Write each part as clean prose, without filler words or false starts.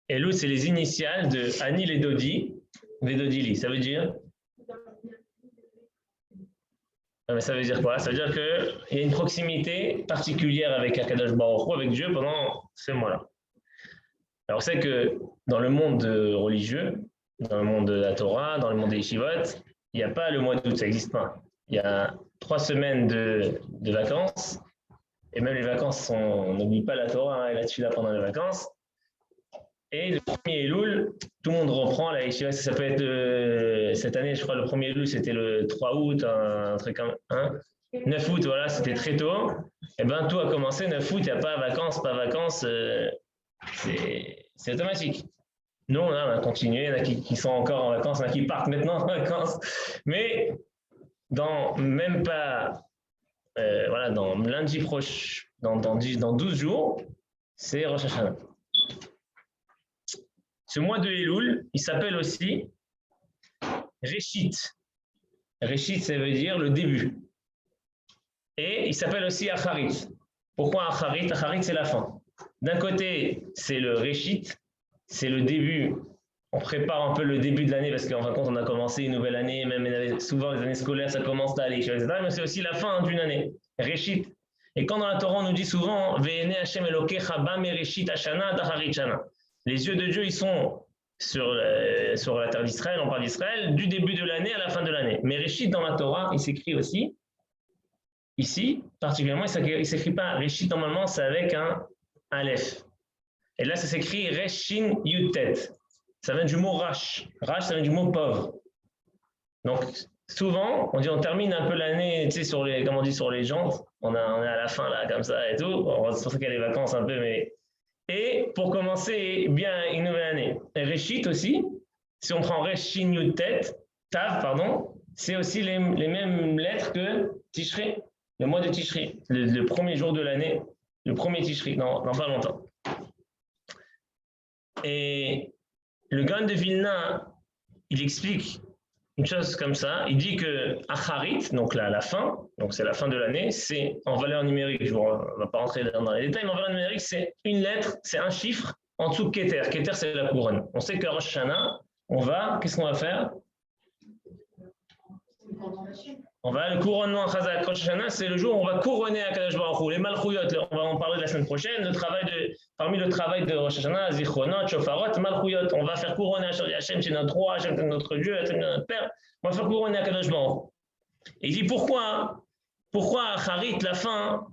Elul, c'est les initiales de Anil et Dodi, Vedodili. Ça veut dire? Mais ça veut dire quoi? Ça veut dire qu'il y a une proximité particulière avec Akadosh Baruch Hu, avec Dieu pendant ce mois-là. Alors, on sait que dans le monde religieux, dans le monde de la Torah, dans le monde des Yeshivot, il n'y a pas le mois d'août, ça n'existe pas. Il y a 3 semaines de vacances, et même les vacances, on n'oublie pas la Torah, hein, et la Tfila pendant les vacances. Et le premier Elul, tout le monde reprend la Yeshiva. Ça peut être cette année, je crois, le premier Elul, c'était le 3 août, un truc comme 9 août, voilà, c'était très tôt. Et bien, tout a commencé. 9 août, il n'y a pas vacances, c'est automatique. Nous, on a continué. Il y en a qui sont encore en vacances, il y en a qui partent maintenant en vacances. Mais même pas, voilà, dans lundi prochain, dans 12 jours, c'est Rosh Hashanah. Ce mois de Elul, il s'appelle aussi Réchit. Réchit, ça veut dire le début. Et il s'appelle aussi Acharit. Pourquoi Acharit? Acharit, c'est la fin. D'un côté, c'est le Réchit, c'est le début. On prépare un peu le début de l'année parce qu'en fin de compte, on a commencé une nouvelle année, même souvent les années scolaires, ça commence là, à l'école, etc. Mais c'est aussi la fin d'une année. Réchit. Et quand dans la Torah, on nous dit souvent Ve'ene Hashem Elokecha ba mereshit hashana ad acharit shana. Les yeux de Dieu, ils sont sur la terre d'Israël, on parle d'Israël, du début de l'année à la fin de l'année. Mais Réchit dans la Torah, il s'écrit aussi, ici, particulièrement, il ne s'écrit pas Réchit, normalement, c'est avec un Aleph. Et là, ça s'écrit Reshin Yutet. Ça vient du mot Rash. Rash, ça vient du mot pauvre. Donc, souvent, on termine un peu l'année, tu sais, comme on dit, sur les jantes. On est à la fin, là, comme ça et tout. C'est pour ça qu'il y a les vacances un peu, mais. Et pour commencer bien une nouvelle année, Réchit aussi, si on prend Reshin Yutet, Tav, pardon, c'est aussi les mêmes lettres que Tishri, le mois de Tishri, le premier jour de l'année, le premier Tishri, non, pas longtemps. Et le Gaon de Vilna, il explique une chose comme ça, il dit que Acharit, donc là, la fin, donc c'est la fin de l'année, c'est en valeur numérique, on ne va pas rentrer dans les détails, mais en valeur numérique, c'est une lettre, c'est un chiffre en dessous de Keter. Keter, c'est la couronne. On sait qu'à Rosh Hashanah, qu'est-ce qu'on va faire? Le couronnement à Chazak Rosh Hashanah, c'est le jour où on va couronner à Kadosh Baruch Hu. Les Malchuyot, on va en parler la semaine prochaine, parmi le travail de Rosh Hashanah, Zichronot, Shofarot, Malchuyot, on va faire couronner à Hashem, c'est notre roi, Hashem, c'est notre Dieu, Hashem, c'est notre Père, on va faire couronner à Kadosh Baruch Hu. Et il dit pourquoi Acharit, la fin,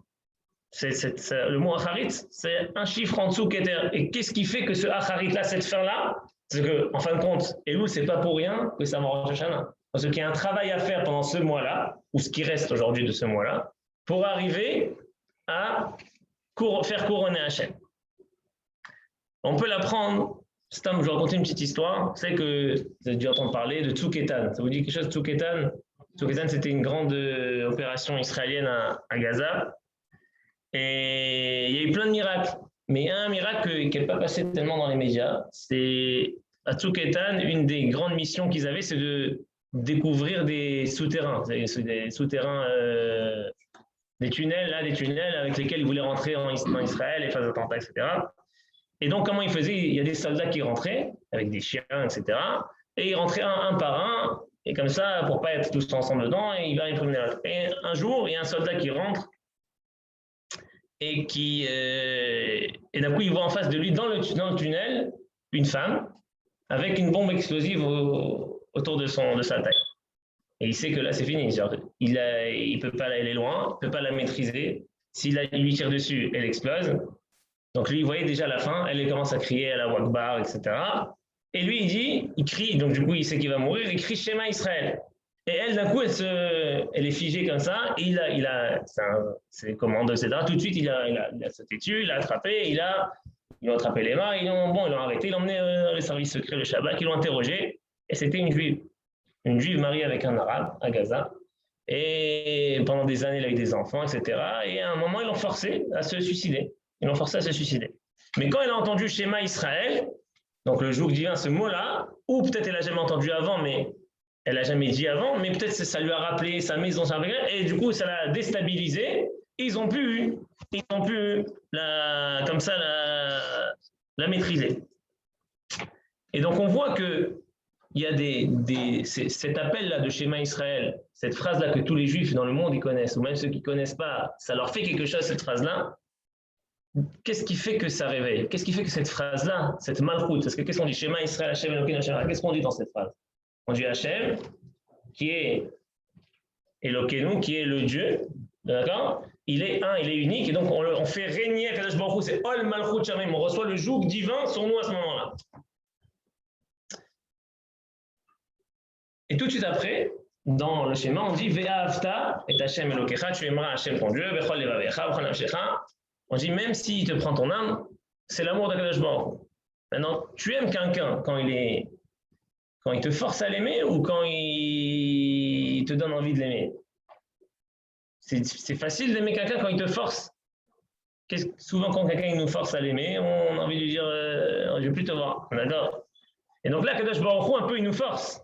le mot Acharit, c'est un chiffre en dessous Keter. Et qu'est-ce qui fait que ce Acharit-là, cette fin-là, c'est qu'en fin de compte, Elul, c'est pas pour rien que ça va Rosh Hashanah. Parce qu'il y a un travail à faire pendant ce mois-là, ou ce qui reste aujourd'hui de ce mois-là, pour arriver à faire couronner Hachem. On peut l'apprendre. Je vais raconter une petite histoire. Vous savez que vous avez dû entendre parler de Tzouketan. Ça vous dit quelque chose, Tzouketan? Tzouketan, c'était une grande opération israélienne à Gaza. Et il y a eu plein de miracles. Mais un miracle qui n'est pas passé tellement dans les médias, c'est à Tzouketan, une des grandes missions qu'ils avaient, c'est de découvrir des souterrains, des souterrains, des tunnels avec lesquels ils voulaient rentrer en Israël et faire des attentats, etc. Et donc, comment ils faisaient? Il y a des soldats qui rentraient avec des chiens, etc. Et ils rentraient un par un, et comme ça, pour ne pas être tous ensemble dedans, et ils va y promener l'autre. Et un jour, il y a un soldat qui rentre et d'un coup, il voit en face de lui, dans le tunnel, une femme avec une bombe explosive autour de sa taille. Et il sait que là, c'est fini. Il ne peut pas aller loin, il ne peut pas la maîtriser. S'il lui tire dessus, elle explose. Donc lui, il voyait déjà la fin. Elle commence à crier à la Wakbar, etc. Et lui, il crie, donc du coup, il sait qu'il va mourir. Il crie Shema Israël. Et elle, d'un coup, elle est figée comme ça. Et il a ses commandes, etc. Tout de suite, il a sauté dessus, il l'a attrapé, ils lui ont attrapé les mains, ils l'ont arrêté, ils l'ont emmené dans les services secrets, le Shabbat, ils l'ont interrogé. Et c'était une juive mariée avec un arabe à Gaza. Et pendant des années, elle a eu des enfants, etc. Et à un moment, ils l'ont forcé à se suicider. Mais quand elle a entendu Shema Israël, donc le joug divin, ce mot-là, ou peut-être elle n'a jamais entendu avant, mais elle n'a jamais dit avant, mais peut-être ça lui a rappelé sa maison, et du coup, ça l'a déstabilisé. Ils ont pu la maîtriser. Et donc on voit que il y a cet appel-là de Shema Israël, cette phrase-là que tous les juifs dans le monde ils connaissent, ou même ceux qui ne connaissent pas, ça leur fait quelque chose cette phrase-là. Qu'est-ce qui fait que ça réveille? Qu'est-ce qui fait que cette phrase-là, cette malchoute, parce que qu'est-ce qu'on dit? Shema Israël, Hashem Elokeinu Hashem, qu'est-ce qu'on dit dans cette phrase? On dit Hashem, qui est Elokeinu, qui est le Dieu, d'accord? Il est un, il est unique, et donc on fait régner à Kadosh Baruch Hu, c'est Ol Malchut Shamim, on reçoit le joug divin sur nous à ce moment-là. Et tout de suite après, dans le schéma, on dit Ve'ahavta et Hashem Elokecha, tu aimeras Hashem ton Dieu, Bechol Levavecha, Bechol Nafshecha. On dit même s'il te prend ton âme, c'est l'amour d'Akadosh Baruch Hu. Maintenant, tu aimes quelqu'un quand il te force à l'aimer ou quand il te donne envie de l'aimer. C'est facile d'aimer quelqu'un quand il te force. Souvent, quand quelqu'un nous force à l'aimer, on a envie de lui dire je ne veux plus te voir. D'accord? Et donc là, Kadosh Baruch Hu, un peu, il nous force.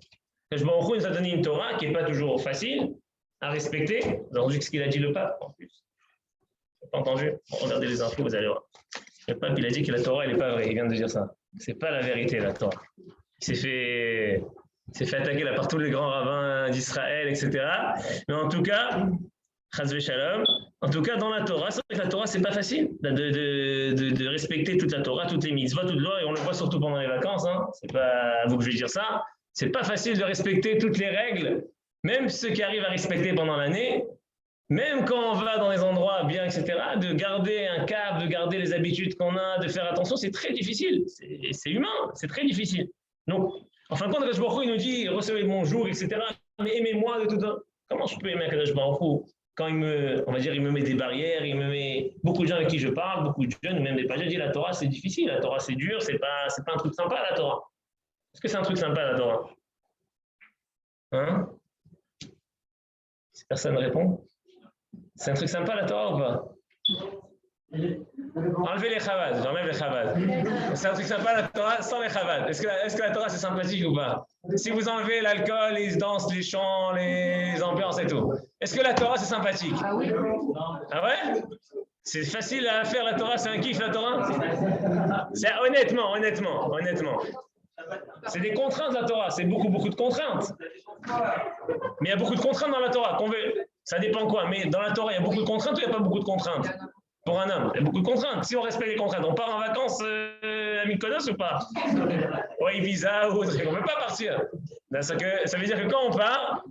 Kadosh Baruch Hu nous a donné une Torah qui n'est pas toujours facile à respecter. Vous avez entendu ce qu'il a dit le pape en plus. Vous n'avez pas entendu? Regardez les infos, vous allez voir. Le pape, il a dit que la Torah, elle n'est pas vraie. Il vient de dire ça. Ce n'est pas la vérité, la Torah. Il s'est fait attaquer là par tous les grands rabbins d'Israël, etc. Mais en tout cas, Chas v'Shalom, en tout cas dans la Torah, c'est vrai que la Torah, c'est pas facile de respecter toute la Torah, toutes les mitzvot, toute loi, et on le voit surtout pendant les vacances. Hein. C'est pas à vous que je vais dire ça. C'est pas facile de respecter toutes les règles, même ceux qui arrivent à respecter pendant l'année, même quand on va dans des endroits bien, etc., de garder un cap, de garder les habitudes qu'on a, de faire attention, c'est très difficile. C'est humain, c'est très difficile. Donc, en fin de compte, Kadosh Baruch Hu, il nous dit, recevez mon jour, etc., mais aimez-moi de tout temps. Comment je peux aimer Kadosh Baruch Hu quand il me met des barrières, il me met beaucoup de gens avec qui je parle, beaucoup de jeunes, même des pages. Je dis, la Torah, c'est difficile, la Torah, c'est dur, c'est pas un truc sympa, la Torah. Est-ce que c'est un truc sympa, la Torah? Hein? Si personne ne répond. C'est un truc sympa, la Torah, ou pas? Enlevez les chavades, j'enlève les chavades. C'est un truc sympa, la Torah, sans les chavades. Est-ce que la Torah, c'est sympathique ou pas? Si vous enlevez l'alcool, les danses, les chants, les ambiances et tout, est-ce que la Torah, c'est sympathique? Ah oui. Ah ouais? C'est facile à faire, la Torah, c'est un kiff, la Torah? C'est honnêtement. C'est des contraintes, la Torah, c'est beaucoup de contraintes. Mais il y a beaucoup de contraintes dans la Torah, qu'on veut. Ça dépend quoi, mais dans la Torah, il y a beaucoup de contraintes ou il n'y a pas beaucoup de contraintes? Pour un homme, il y a beaucoup de contraintes. Si on respecte les contraintes, on part en vacances à Mykonos ou pas? Ouais, Ibiza ou autre, on ne peut pas partir. Ça veut dire que quand on part,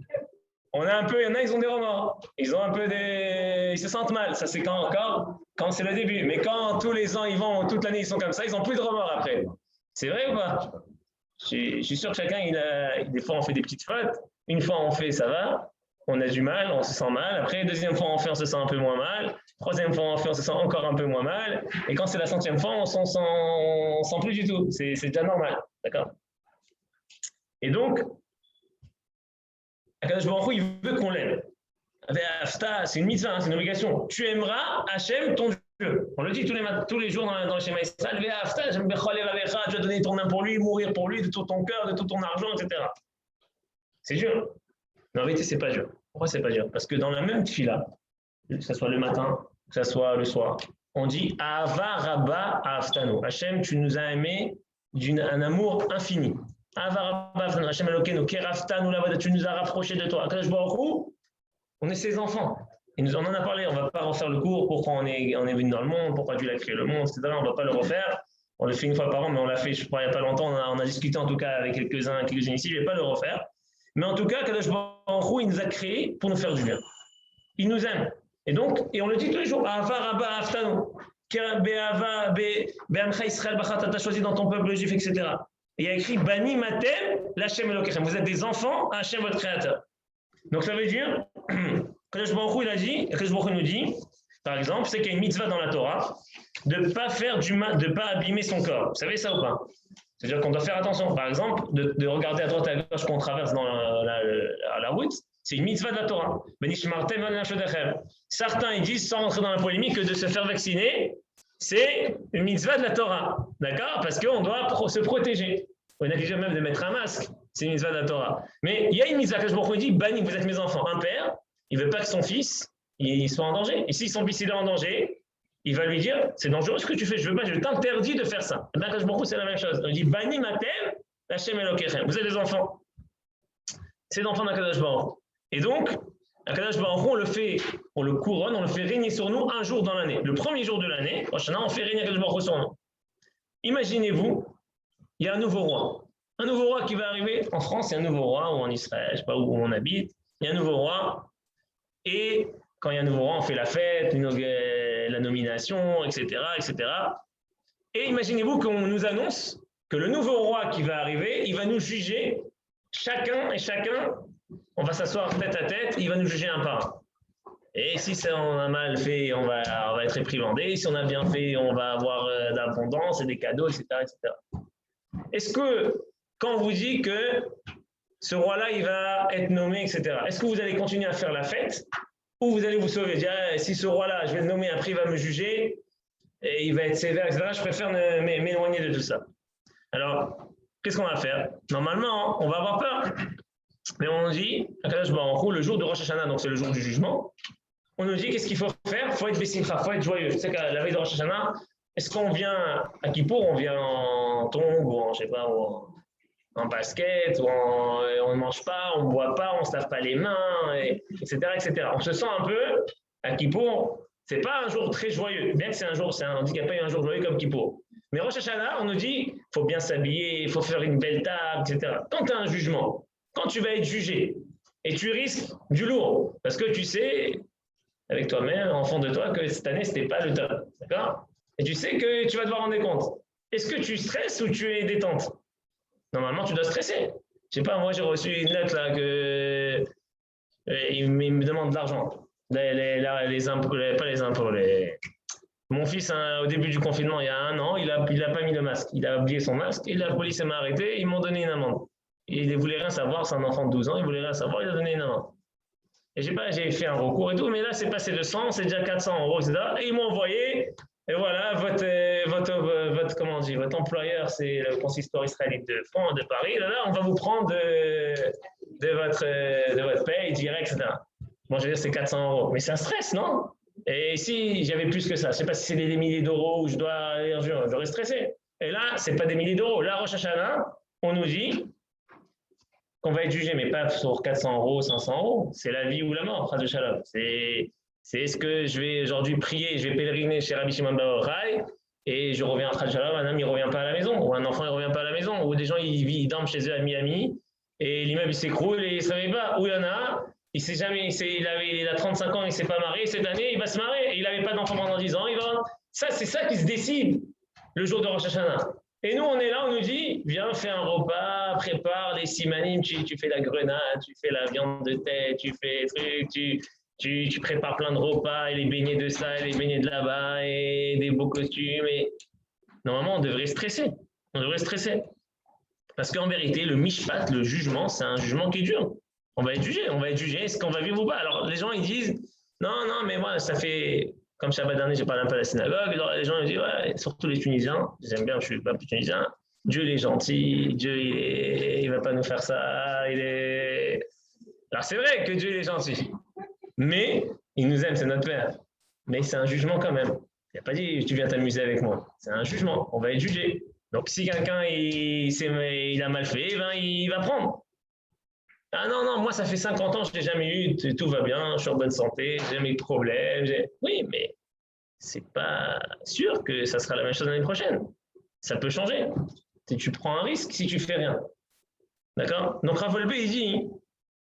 on a un peu, il y en a, ils ont des remords. Ils ont un peu ils se sentent mal. Ça, c'est quand c'est le début. Mais quand tous les ans, ils vont, toute l'année, ils sont comme ça, ils n'ont plus de remords après. C'est vrai ou pas? Je suis sûr que chacun, des fois, on fait des petites fautes. Une fois, on fait, ça va. On a du mal, on se sent mal. Après, deuxième fois, on fait, on se sent un peu moins mal. Troisième fois, on fait, on se sent encore un peu moins mal. Et quand c'est la 100e fois, on ne sent plus du tout. C'est déjà normal. D'accord? Et donc, Akadosh Baruch Hu, il veut qu'on l'aime. C'est une mitzvah, c'est une obligation. Tu aimeras Hachem, ton Dieu. On le dit tous les jours dans le schéma Israël. Tu vas donner ton âme pour lui, mourir pour lui, de tout ton cœur, de tout ton argent, etc. C'est dur. Mais en vérité, c'est pas dur. Pourquoi c'est pas dur? Parce que dans la même tefila, que ce soit le matin, que ce soit le soir, on dit Ahava Rabba Ahaftanu. Hachem, tu nous as aimés d'un amour infini. Ahava Rabba Ahaftanu. Hachem Elokeinu Keraftanu Lavada. Tu nous as rapprochés de toi. Akadosh Baruch Hu, on est ses enfants. Et on en a parlé. On ne va pas refaire le cours. Pourquoi on est venu dans le monde? Pourquoi Dieu a créé le monde, etc. On ne va pas le refaire. On le fait une fois par an, mais on l'a fait, je crois, il n'y a pas longtemps. On a discuté en tout cas avec quelques-uns ici. Je ne vais pas le refaire. Mais en tout cas, Kadosh Baruch Hu, il nous a créés pour nous faire du bien. Il nous aime. Et donc, et on le dit tous les jours, Ahava Rabba Ahaftanu, Be'ava Be'amcha Israël Bachat, t'as choisi dans ton peuple juif, etc. Et il y a écrit Bani Matem l'Hachem Elokechem. Vous êtes des enfants à Hachem, votre créateur. Donc ça veut dire, Kadosh Baruch Hu, il a dit, Kadosh Baruch Hu nous dit, par exemple, c'est qu'il y a une mitzvah dans la Torah de ne pas faire du mal, de ne pas abîmer son corps. Vous savez ça ou pas? C'est-à-dire qu'on doit faire attention, par exemple, de regarder à droite et à gauche quand on traverse dans la route. C'est une mitzvah de la Torah. Certains ils disent, sans rentrer dans la polémique, que de se faire vacciner, c'est une mitzvah de la Torah. D'accord? Parce qu'on doit se protéger. On a déjà même de mettre un masque. C'est une mitzvah de la Torah. Mais il y a une mitzvah que je vous dis, Bani, vous êtes mes enfants. Un père, il ne veut pas que son fils il soit en danger. Et si son fils est en danger, il va lui dire, c'est dangereux ce que tu fais, je veux pas, je t'interdis de faire ça. Et bien, c'est la même chose. On dit, Bani Matem, Hachem Elokechem. Vous êtes des enfants. C'est l'enfant d'Akadosh Baruch Hu. Et donc, Akadosh Baruch Hu, on le couronne, on le fait régner sur nous un jour dans l'année. Le premier jour de l'année, Rosh Hashanah, on fait régner Akadosh Baruch Hu sur nous. Imaginez-vous, il y a un nouveau roi. Un nouveau roi qui va arriver en France, il y a un nouveau roi, ou en Israël, je ne sais pas où on habite. Il y a un nouveau roi. Et quand il y a un nouveau roi, on fait la fête, la nomination, etc., etc. Et imaginez-vous qu'on nous annonce que le nouveau roi qui va arriver, il va nous juger, chacun et chacun, on va s'asseoir tête à tête, il va nous juger un par un. Et si on a mal fait, on va être réprimandé. Si on a bien fait, on va avoir de l'abondance et des cadeaux, etc., etc. Est-ce que, quand on vous dit que ce roi-là, il va être nommé, etc., est-ce que vous allez continuer à faire la fête ou vous allez vous sauver, dire, si ce roi-là, je vais le nommer, après il va me juger, et il va être sévère, etc., je préfère m'éloigner de tout ça. Alors, qu'est-ce qu'on va faire? Normalement, on va avoir peur. Mais on dit, Akadosh Baruch Hu, le jour de Rosh Hashanah, donc c'est le jour du jugement, on nous dit qu'est-ce qu'il faut faire? Il faut être bessimcha, il faut être joyeux. Je sais qu'à la veille de Rosh Hashanah, est-ce qu'on vient à Kippour, on vient en tongs ou en, je sais pas, ou en basket, ou on ne mange pas, on ne boit pas, on ne se lave pas les mains, etc., etc. On se sent un peu, à Kippour, c'est pas un jour très joyeux, bien que on dit qu'il n'y a pas eu un jour joyeux comme Kippour. Mais Rosh Hashanah, on nous dit, il faut bien s'habiller, il faut faire une belle table, etc. Quand tu as un jugement, quand tu vas être jugé, et tu risques du lourd, parce que tu sais, avec toi-même, en fond de toi, que cette année, ce n'était pas le top, d'accord? Et tu sais que tu vas devoir rendre compte. Est-ce que tu stresses ou tu es détente? Normalement, tu dois stresser. Je sais pas, moi, j'ai reçu une lettre là que il me demande de l'argent. Les impôts, pas les impôts. Mon fils, hein, au début du confinement, il y a 1 an, il a pas mis le masque. Il a oublié son masque et la police m'a arrêté. Ils m'ont donné une amende. Il ne voulait rien savoir, c'est un enfant de 12 ans, il ne voulait rien savoir, il a donné une amende. Et j'ai fait un recours et tout, mais là, c'est passé de 100, c'est déjà 400 €, etc. Et ils m'ont envoyé, et voilà, comment on dit, votre employeur, c'est le consistoire israélite de Paris, là, on va vous prendre de votre paye direct, etc. Bon, je veux dire, c'est 400 €, mais c'est un stress, non? Et si j'avais plus que ça, je ne sais pas si c'est des milliers d'euros où je dois aller un jour, j'aurais stressé. Et là, ce n'est pas des milliers d'euros. Là, Rosh Hashanah, on nous dit qu'on va être jugé, mais pas sur 400 €, 500 €. C'est la vie ou la mort, phrase de Shalom. C'est est-ce que je vais aujourd'hui prier, je vais pèleriner chez Rabbi Shimon Bar Yochai et je reviens à Phrase de Shalom, un homme il ne revient pas à la maison, ou un enfant il ne revient pas à la maison, ou des gens ils dorment chez eux à Miami et l'immeuble il s'écroule et il ne se réveille pas. Ou il y en a, il a 35 ans, il ne s'est pas marié, cette année il va se marier, et il n'avait pas d'enfant pendant 10 ans, c'est ça qui se décide le jour de Rosh Hashanah. Et nous, on est là, on nous dit, viens, fais un repas, prépare les simanim, tu fais la grenade, tu fais la viande de tête, tu fais tu prépares plein de repas, et les beignets de ça, et les beignets de là-bas, et des beaux costumes. Et normalement, on devrait stresser. On devrait stresser. Parce qu'en vérité, le mishpat, le jugement, c'est un jugement qui est dur. On va être jugé, est-ce qu'on va vivre ou pas? Alors, les gens, ils disent, non, mais moi, ça fait... Comme Shabbat dernier, j'ai parlé un peu à la synagogue, les gens me disent, ouais, surtout les Tunisiens, j'aime bien, je suis pas plus tunisien, Dieu il est gentil, Dieu il va pas nous faire ça, Alors c'est vrai que Dieu il est gentil, mais il nous aime, c'est notre Père. Mais c'est un jugement quand même. Il n'a pas dit, tu viens t'amuser avec moi. C'est un jugement, on va être jugé. Donc si quelqu'un il a mal fait, ben, il va prendre. Ah non, moi ça fait 50 ans, je n'ai jamais eu, tout va bien, je suis en bonne santé, j'ai jamais eu de problème. Oui, mais c'est pas sûr que ça sera la même chose l'année prochaine. Ça peut changer. Tu prends un risque si tu fais rien. D'accord? Donc Rav Wolbe, il dit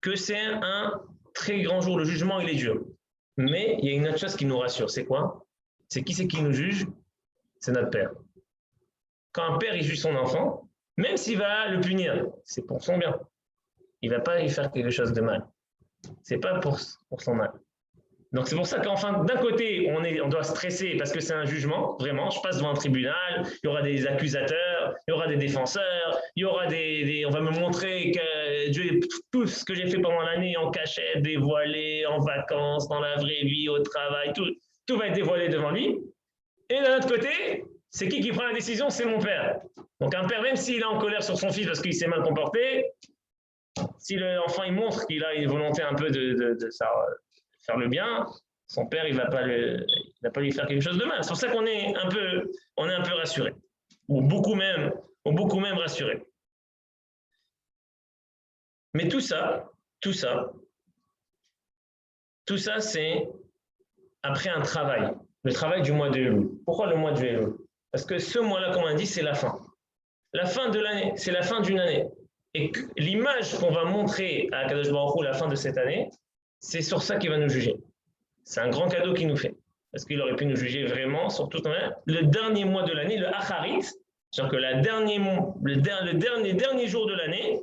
que c'est un très grand jour, le jugement il est dur. Mais il y a une autre chose qui nous rassure, c'est quoi? C'est qui nous juge? C'est notre père. Quand un père il juge son enfant, même s'il va le punir, c'est pour son bien. Il ne va pas lui faire quelque chose de mal. Ce n'est pas pour son mal. Donc c'est pour ça qu'enfin, d'un côté, on doit stresser parce que c'est un jugement, vraiment. Je passe devant un tribunal, il y aura des accusateurs, il y aura des défenseurs, il y aura on va me montrer que Dieu, tout ce que j'ai fait pendant l'année en cachette, dévoilé, en vacances, dans la vraie vie, au travail, tout va être dévoilé devant lui. Et d'un autre côté, c'est qui prend la décision? C'est mon père. Donc un père, même s'il est en colère sur son fils parce qu'il s'est mal comporté, si l'enfant il montre qu'il a une volonté un peu de faire le bien, son père il va pas lui faire quelque chose de mal. C'est pour ça qu'on est un peu rassuré, ou beaucoup même rassuré. Mais tout ça, c'est après un travail, le travail du mois de Elul. Pourquoi le mois de Elul? Parce que ce mois-là, comme on dit, c'est la fin. La fin de l'année, c'est la fin d'une année. Et l'image qu'on va montrer à Kadosh Baruch Hu la fin de cette année, c'est sur ça qu'il va nous juger. C'est un grand cadeau qu'il nous fait. Parce qu'il aurait pu nous juger vraiment sur tout le dernier mois de l'année, le Acharit, c'est-à-dire que le dernier jour de l'année,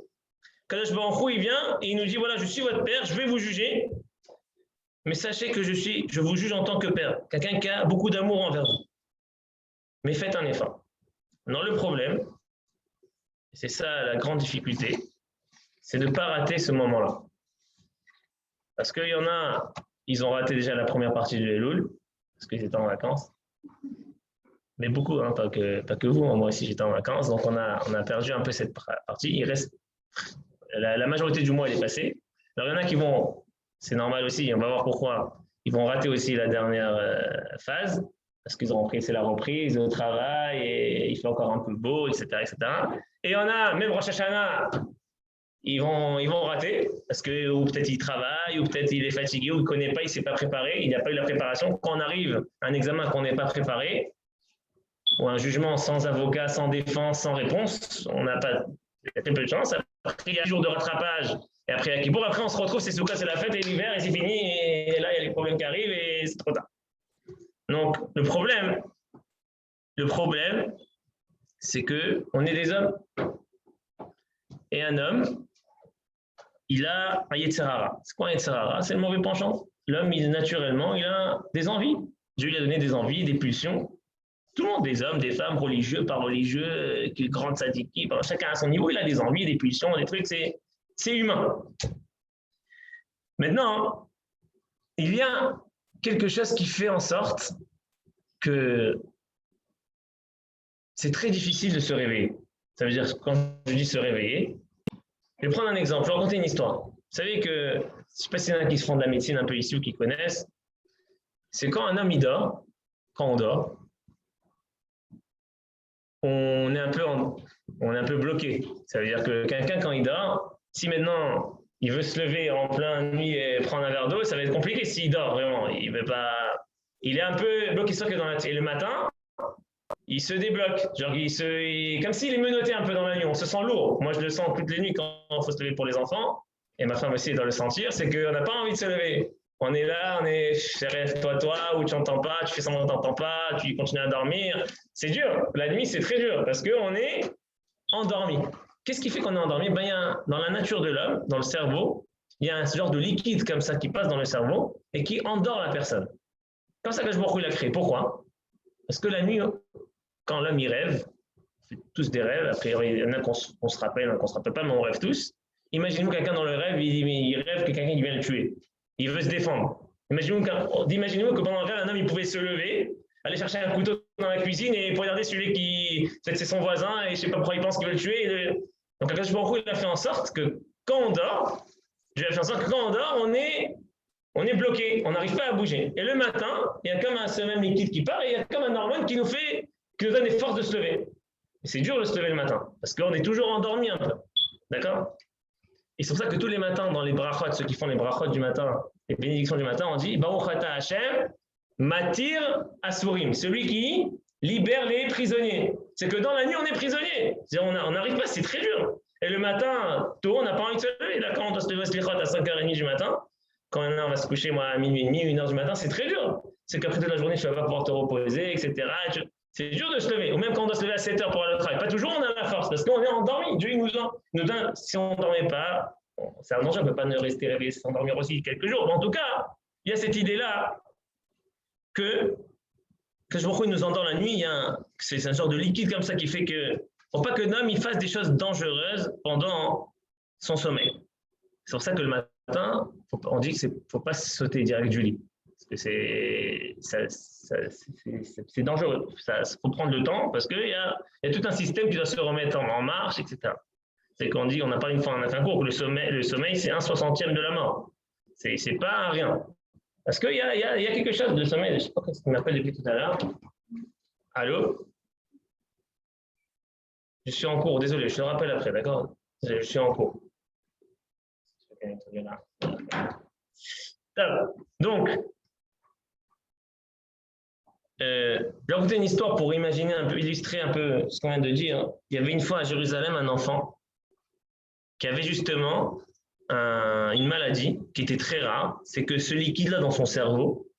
Kadosh Baruch Hu, il vient et il nous dit, voilà, je suis votre père, je vais vous juger, mais sachez que je vous juge en tant que père, quelqu'un qui a beaucoup d'amour envers vous. Mais faites un effort. Non, le problème, c'est ça la grande difficulté, c'est de ne pas rater ce moment-là. Parce qu'il y en a, ils ont raté déjà la première partie du Elul, parce qu'ils étaient en vacances. Mais beaucoup, hein, pas que vous, moi aussi j'étais en vacances, donc on a perdu un peu cette partie. Il reste, la majorité du mois elle est passée. Alors il y en a qui vont, c'est normal aussi, on va voir pourquoi, ils vont rater aussi la dernière phase, parce qu'ils ont pris, c'est la reprise, le travail, et il fait encore un peu beau, etc. etc. Et il y en a, même Rosh Hashanah, ils vont rater, parce que ou peut-être il travaille, ou peut-être il est fatigué, ou il ne connaît pas, il ne s'est pas préparé, il n'a pas eu la préparation. Quand on arrive à un examen qu'on n'est pas préparé, ou un jugement sans avocat, sans défense, sans réponse, on n'a pas, il y a très peu de chance. Après, il y a un jour de rattrapage, et après, après on se retrouve, c'est Souka, c'est la fête, et l'hiver, et c'est fini, et là, il y a les problèmes qui arrivent, et c'est trop tard. Donc, le problème, c'est qu'on est des hommes. Et un homme, il a un Yetzirara. C'est quoi un Yetzirara? C'est le mauvais penchant. L'homme, naturellement, il a des envies. Dieu lui a donné des envies, des pulsions. Tout le monde, des hommes, des femmes, religieux, pas religieux, grandes sadiki, chacun à son niveau, il a des envies, des pulsions, des trucs, c'est humain. Maintenant, il y a quelque chose qui fait en sorte que c'est très difficile de se réveiller. Ça veut dire, quand je dis se réveiller, je vais prendre un exemple, je vais raconter une histoire. Vous savez que, je ne sais pas s'il y en a qui se font de la médecine un peu ici ou qui connaissent, c'est quand un homme il dort, quand on dort, on est un peu bloqué. Ça veut dire que quelqu'un, quand il dort, si maintenant il veut se lever en pleine nuit et prendre un verre d'eau, ça va être compliqué s'il dort vraiment. Il est un peu bloqué sur que dans la tête. Et le matin, il se débloque. Genre, comme s'il est menotté un peu dans la nuit. On se sent lourd. Moi, je le sens toutes les nuits quand il faut se lever pour les enfants. Et ma femme aussi doit le sentir. C'est qu'on n'a pas envie de se lever. On est là, rêve-toi, ou tu n'entends pas, tu fais semblant que tu n'entends pas, tu continues à dormir. C'est dur. La nuit, c'est très dur parce qu'on est endormi. Qu'est-ce qui fait qu'on est endormi? Dans la nature de l'homme, dans le cerveau, il y a un genre de liquide comme ça qui passe dans le cerveau et qui endort la personne. Comme ça que je il a créé. Pourquoi? Parce que la nuit, quand l'homme y rêve, on fait tous des rêves, après il y en a qu'on se rappelle, qu'on ne se rappelle pas, mais on rêve tous. Imaginez-vous quelqu'un dans le rêve, il rêve que quelqu'un vient le tuer. Il veut se défendre. Imaginez-vous que pendant le rêve, un homme il pouvait se lever, aller chercher un couteau dans la cuisine et regarder celui qui, peut-être c'est son voisin et je ne sais pas pourquoi il pense qu'il veut le tuer. Donc Akadosh Baruch Hu, il a fait en sorte que quand on dort, on est bloqué, on n'arrive pas à bouger. Et le matin, il y a comme ce même liquide qui part et il y a comme un hormone qui nous donne des forces de se lever. Et c'est dur de se lever le matin parce qu'on est toujours endormi un peu. D'accord? Et c'est pour ça que tous les matins, dans les brachot, ceux qui font les brachot du matin, les bénédictions du matin, on dit Baruch Ata Hashem, Matir Asurim, celui qui libère les prisonniers. C'est que dans la nuit, on est prisonnier. On n'arrive pas, c'est très dur. Et le matin, tôt, on n'a pas envie de se lever. Là, quand on doit se lever à 5h30 du matin, quand on va se coucher, moi, à minuit et demi, 1h du matin, c'est très dur. C'est qu'après toute la journée, tu ne vas pas pouvoir te reposer, etc. C'est dur de se lever. Ou même quand on doit se lever à 7h pour aller au travail. Pas toujours on a la force, parce qu'on est endormi. Dieu nous donne, si on ne dormait pas, c'est un danger, on ne peut pas rester réveillé, s'endormir aussi quelques jours. Mais en tout cas, il y a cette idée-là que je vois qu'il nous endort la nuit. C'est un genre de liquide comme ça qui fait que, pour pas que l'homme il fasse des choses dangereuses pendant son sommeil. C'est pour ça que le matin, on dit qu'il ne faut pas sauter direct du lit. Parce que c'est dangereux. Il faut prendre le temps parce qu'il y a tout un système qui doit se remettre en marche, etc. C'est qu'on dit, on a parlé une fois, on a fait un cours que le sommeil c'est 1/60e de la mort. C'est pas rien. Parce qu'il y a quelque chose de sommeil, je ne sais pas ce qu'il m'appelle depuis tout à l'heure. Allô? Je suis en cours, désolé, je te rappelle après, d'accord? Je suis en cours. Donc, je vais raconter une histoire pour imaginer un peu, illustrer un peu ce qu'on vient de dire. Il y avait une fois à Jérusalem un enfant qui avait justement une maladie qui était très rare. C'est que ce liquide-là dans son cerveau,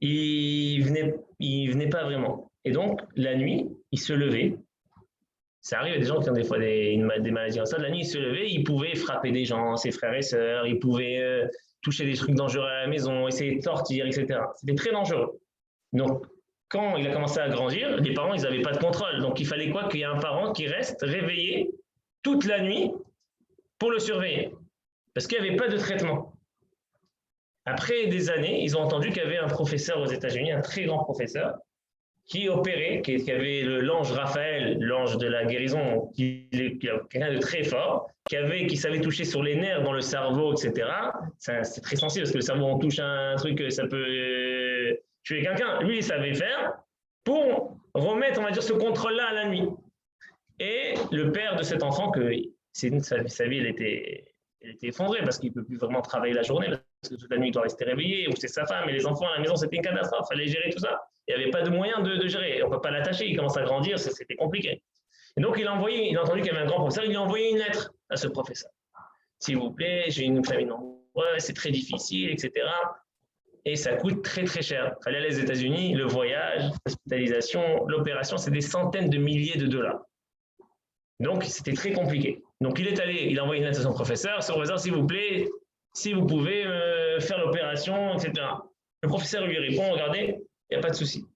il venait pas vraiment. Et donc, la nuit, il se levait. Ça arrive à des gens qui ont des fois des maladies comme ça. La nuit, il se levait, il pouvait frapper des gens, ses frères et sœurs, il pouvait toucher des trucs dangereux à la maison, essayer de sortir, etc. C'était très dangereux. Donc, quand il a commencé à grandir, les parents, ils n'avaient pas de contrôle. Donc, il fallait quoi? Qu'il y ait un parent qui reste réveillé toute la nuit pour le surveiller. Parce qu'il n'y avait pas de traitement. Après des années, ils ont entendu qu'il y avait un professeur aux États-Unis, un très grand professeur, qui opérait, qui avait l'ange Raphaël, l'ange de la guérison, qui est quelqu'un de très fort, qui savait toucher sur les nerfs dans le cerveau, etc. C'est très sensible parce que le cerveau, on touche un truc, ça peut tuer quelqu'un. Lui, il savait faire pour remettre, on va dire, ce contrôle-là à la nuit. Et le père de cet enfant, que sa vie, elle était effondrée parce qu'il ne peut plus vraiment travailler la journée, parce que toute la nuit, il doit rester réveillé, ou c'est sa femme, et les enfants à la maison, c'était une catastrophe, il fallait gérer tout ça. Il n'y avait pas de moyen de gérer. On ne peut pas l'attacher, il commence à grandir, c'était compliqué. Et donc, il a entendu qu'il y avait un grand professeur, il a envoyé une lettre à ce professeur. S'il vous plaît, j'ai une famille nombreuse, c'est très difficile, etc. Et ça coûte très, très cher. Il fallait aller aux États-Unis, le voyage, l'hospitalisation, l'opération, c'est des centaines de milliers de dollars. Donc, c'était très compliqué. Donc, il a envoyé une lettre à son professeur, s'il vous plaît, si vous pouvez faire l'opération, etc. Le professeur lui répond, regardez, il n'y a pas de souci.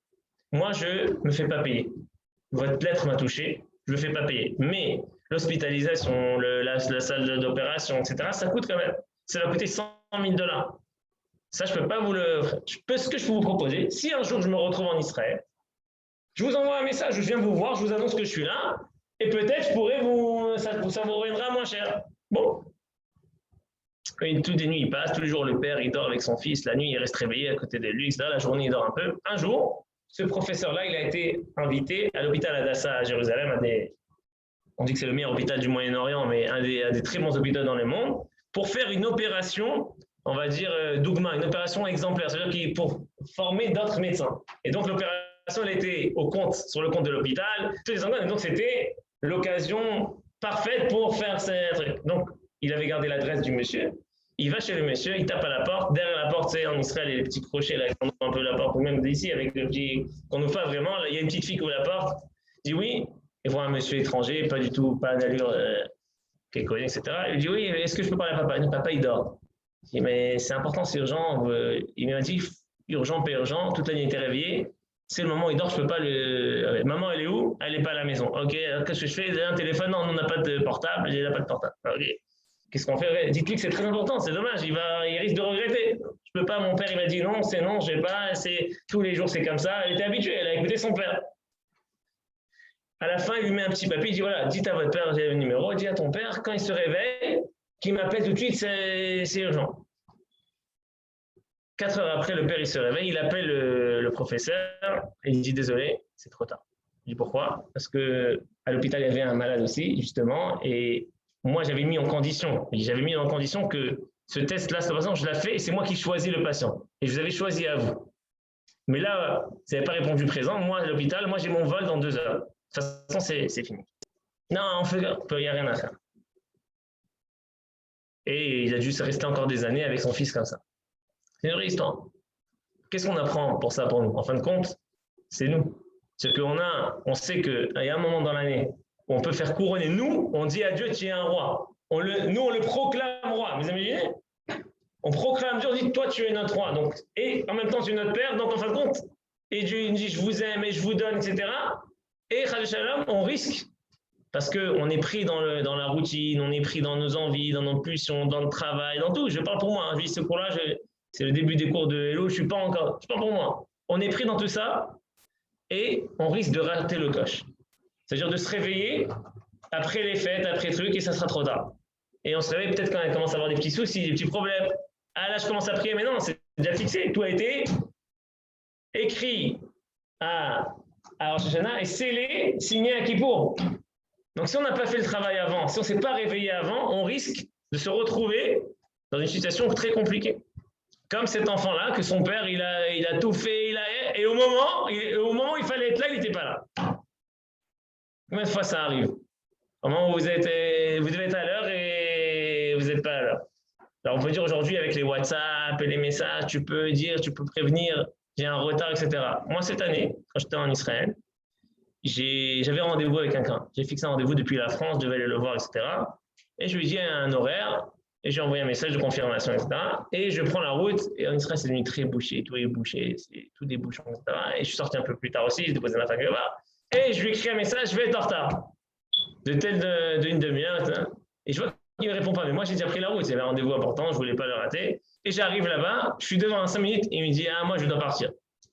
Moi, je ne me fais pas payer. Votre lettre m'a touché, je ne me fais pas payer. Mais l'hospitalisation, la salle d'opération, etc., ça coûte quand même. Ça va coûter 100 000 dollars. Ça, je ne peux pas vous le... Ce que je peux vous proposer, si un jour je me retrouve en Israël, je vous envoie un message, je viens vous voir, je vous annonce que je suis là, et peut-être je pourrais ça vous reviendra moins cher. Bon. Et toutes les nuits, il passe, tous les jours, le père, il dort avec son fils, la nuit, il reste réveillé à côté de lui, etc. La journée, il dort un peu. Un jour, ce professeur-là, il a été invité à l'hôpital Hadassah à Jérusalem, on dit que c'est le meilleur hôpital du Moyen-Orient, mais un des très bons hôpitaux dans le monde, pour faire une opération, on va dire dougma, une opération exemplaire, c'est-à-dire pour former d'autres médecins. Et donc, l'opération, elle était sur le compte de l'hôpital, tous les endroits, et donc c'était l'occasion parfaite pour faire ces trucs. Donc, il avait gardé l'adresse du monsieur. Il va chez le monsieur, il tape à la porte. Derrière la porte, c'est en Israël, il y a les petits crochets là, qu'on ouvre un peu la porte, ou même d'ici, avec le petit, qu'on n'ouvre pas vraiment. Là, il y a une petite fille qui ouvre la porte, il dit oui, et voit un monsieur étranger, pas du tout, pas d'allure qu'elle connaît, etc. Il dit oui, est-ce que je peux parler à papa? Il dit papa, il dort. Il dit mais c'est important, c'est urgent. Il m'a dit urgent, pas urgent, toute la nuit il était réveillé. C'est le moment où il dort, je peux pas le. Maman, elle est où? Elle n'est pas à la maison. Ok, alors qu'est-ce que je fais? J'ai un téléphone, non, on n'a pas de portable, il n'a pas de portable. Ok. Qu'est-ce qu'on fait? Dites-lui que c'est très important, c'est dommage, il risque de regretter. Je peux pas, mon père, il m'a dit non, c'est non, je sais pas, tous les jours c'est comme ça. Elle était habituée, elle a écouté son père. À la fin, il lui met un petit papier, il dit voilà, dites à votre père, j'ai le numéro, dis à ton père, quand il se réveille, qu'il m'appelle tout de suite, c'est urgent. 4 heures après, le père, il se réveille, il appelle le professeur et il dit désolé, c'est trop tard. Je dis pourquoi? Parce que à l'hôpital, il y avait un malade aussi, justement, et moi, j'avais mis en condition que ce test-là, cette façon, je l'ai fait et c'est moi qui choisis le patient. Et je vous avais choisi à vous. Mais là, vous n'avez pas répondu présent. Moi, à l'hôpital, j'ai mon vol dans 2 heures. De toute façon, c'est fini. Non, il n'y a rien à faire. Et il a dû rester encore des années avec son fils comme ça. C'est une vraie histoire. Qu'est-ce qu'on apprend pour ça pour nous? En fin de compte, c'est nous. C'est qu'on sait qu'il y a un moment dans l'année où on peut faire couronner. Nous, on dit à Dieu, tu es un roi. Nous, on le proclame roi. Vous imaginez? On proclame Dieu, on dit, toi, tu es notre roi. Donc, et en même temps, tu es notre père. Donc, en fin de compte, et Dieu dit, je vous aime et je vous donne, etc. Et, Shalom, on risque. Parce qu'on est pris dans la routine, on est pris dans nos envies, dans nos pulsions, dans le travail, dans tout. Je parle pour moi. Je dis ce cours-là, c'est le début des cours de Hello, je ne suis pas pour moi. On est pris dans tout ça et on risque de rater le coche. C'est-à-dire de se réveiller après les fêtes, après le truc, et ça sera trop tard. Et on se réveille peut-être quand elle commence à avoir des petits soucis, des petits problèmes. Ah là, je commence à prier, mais non, c'est déjà fixé. Tout a été écrit à Rosh Hashanah et scellé, signé à Kippour. Donc si on n'a pas fait le travail avant, si on ne s'est pas réveillé avant, on risque de se retrouver dans une situation très compliquée. Comme cet enfant-là, que son père, il a tout fait, et au moment où il fallait être là, il n'était pas là. Combien de fois ça arrive? Au moment où vous devez être à l'heure et vous n'êtes pas à l'heure. Alors, on peut dire aujourd'hui, avec les WhatsApp et les messages, tu peux prévenir, j'ai un retard, etc. Moi, cette année, quand j'étais en Israël, j'avais rendez-vous avec quelqu'un. J'ai fixé un rendez-vous depuis la France, je devais aller le voir, etc. Et je lui ai dit un horaire, et j'ai envoyé un message de confirmation, etc. Et je prends la route, et en Israël, c'est devenu très bouché, tout est bouché, c'est tout des bouchons, etc. Et je suis sorti un peu plus tard aussi, j'ai déposé ma fac là-bas. Et je lui ai écrit un message, je vais être en retard. D'une demi-heure, etc. Et je vois qu'il ne me répond pas. Mais moi, j'ai déjà pris la route. Il y avait un rendez-vous important, je ne voulais pas le rater. Et j'arrive là-bas, je suis devant en 5 minutes, et il me dit, ah, moi, je dois partir.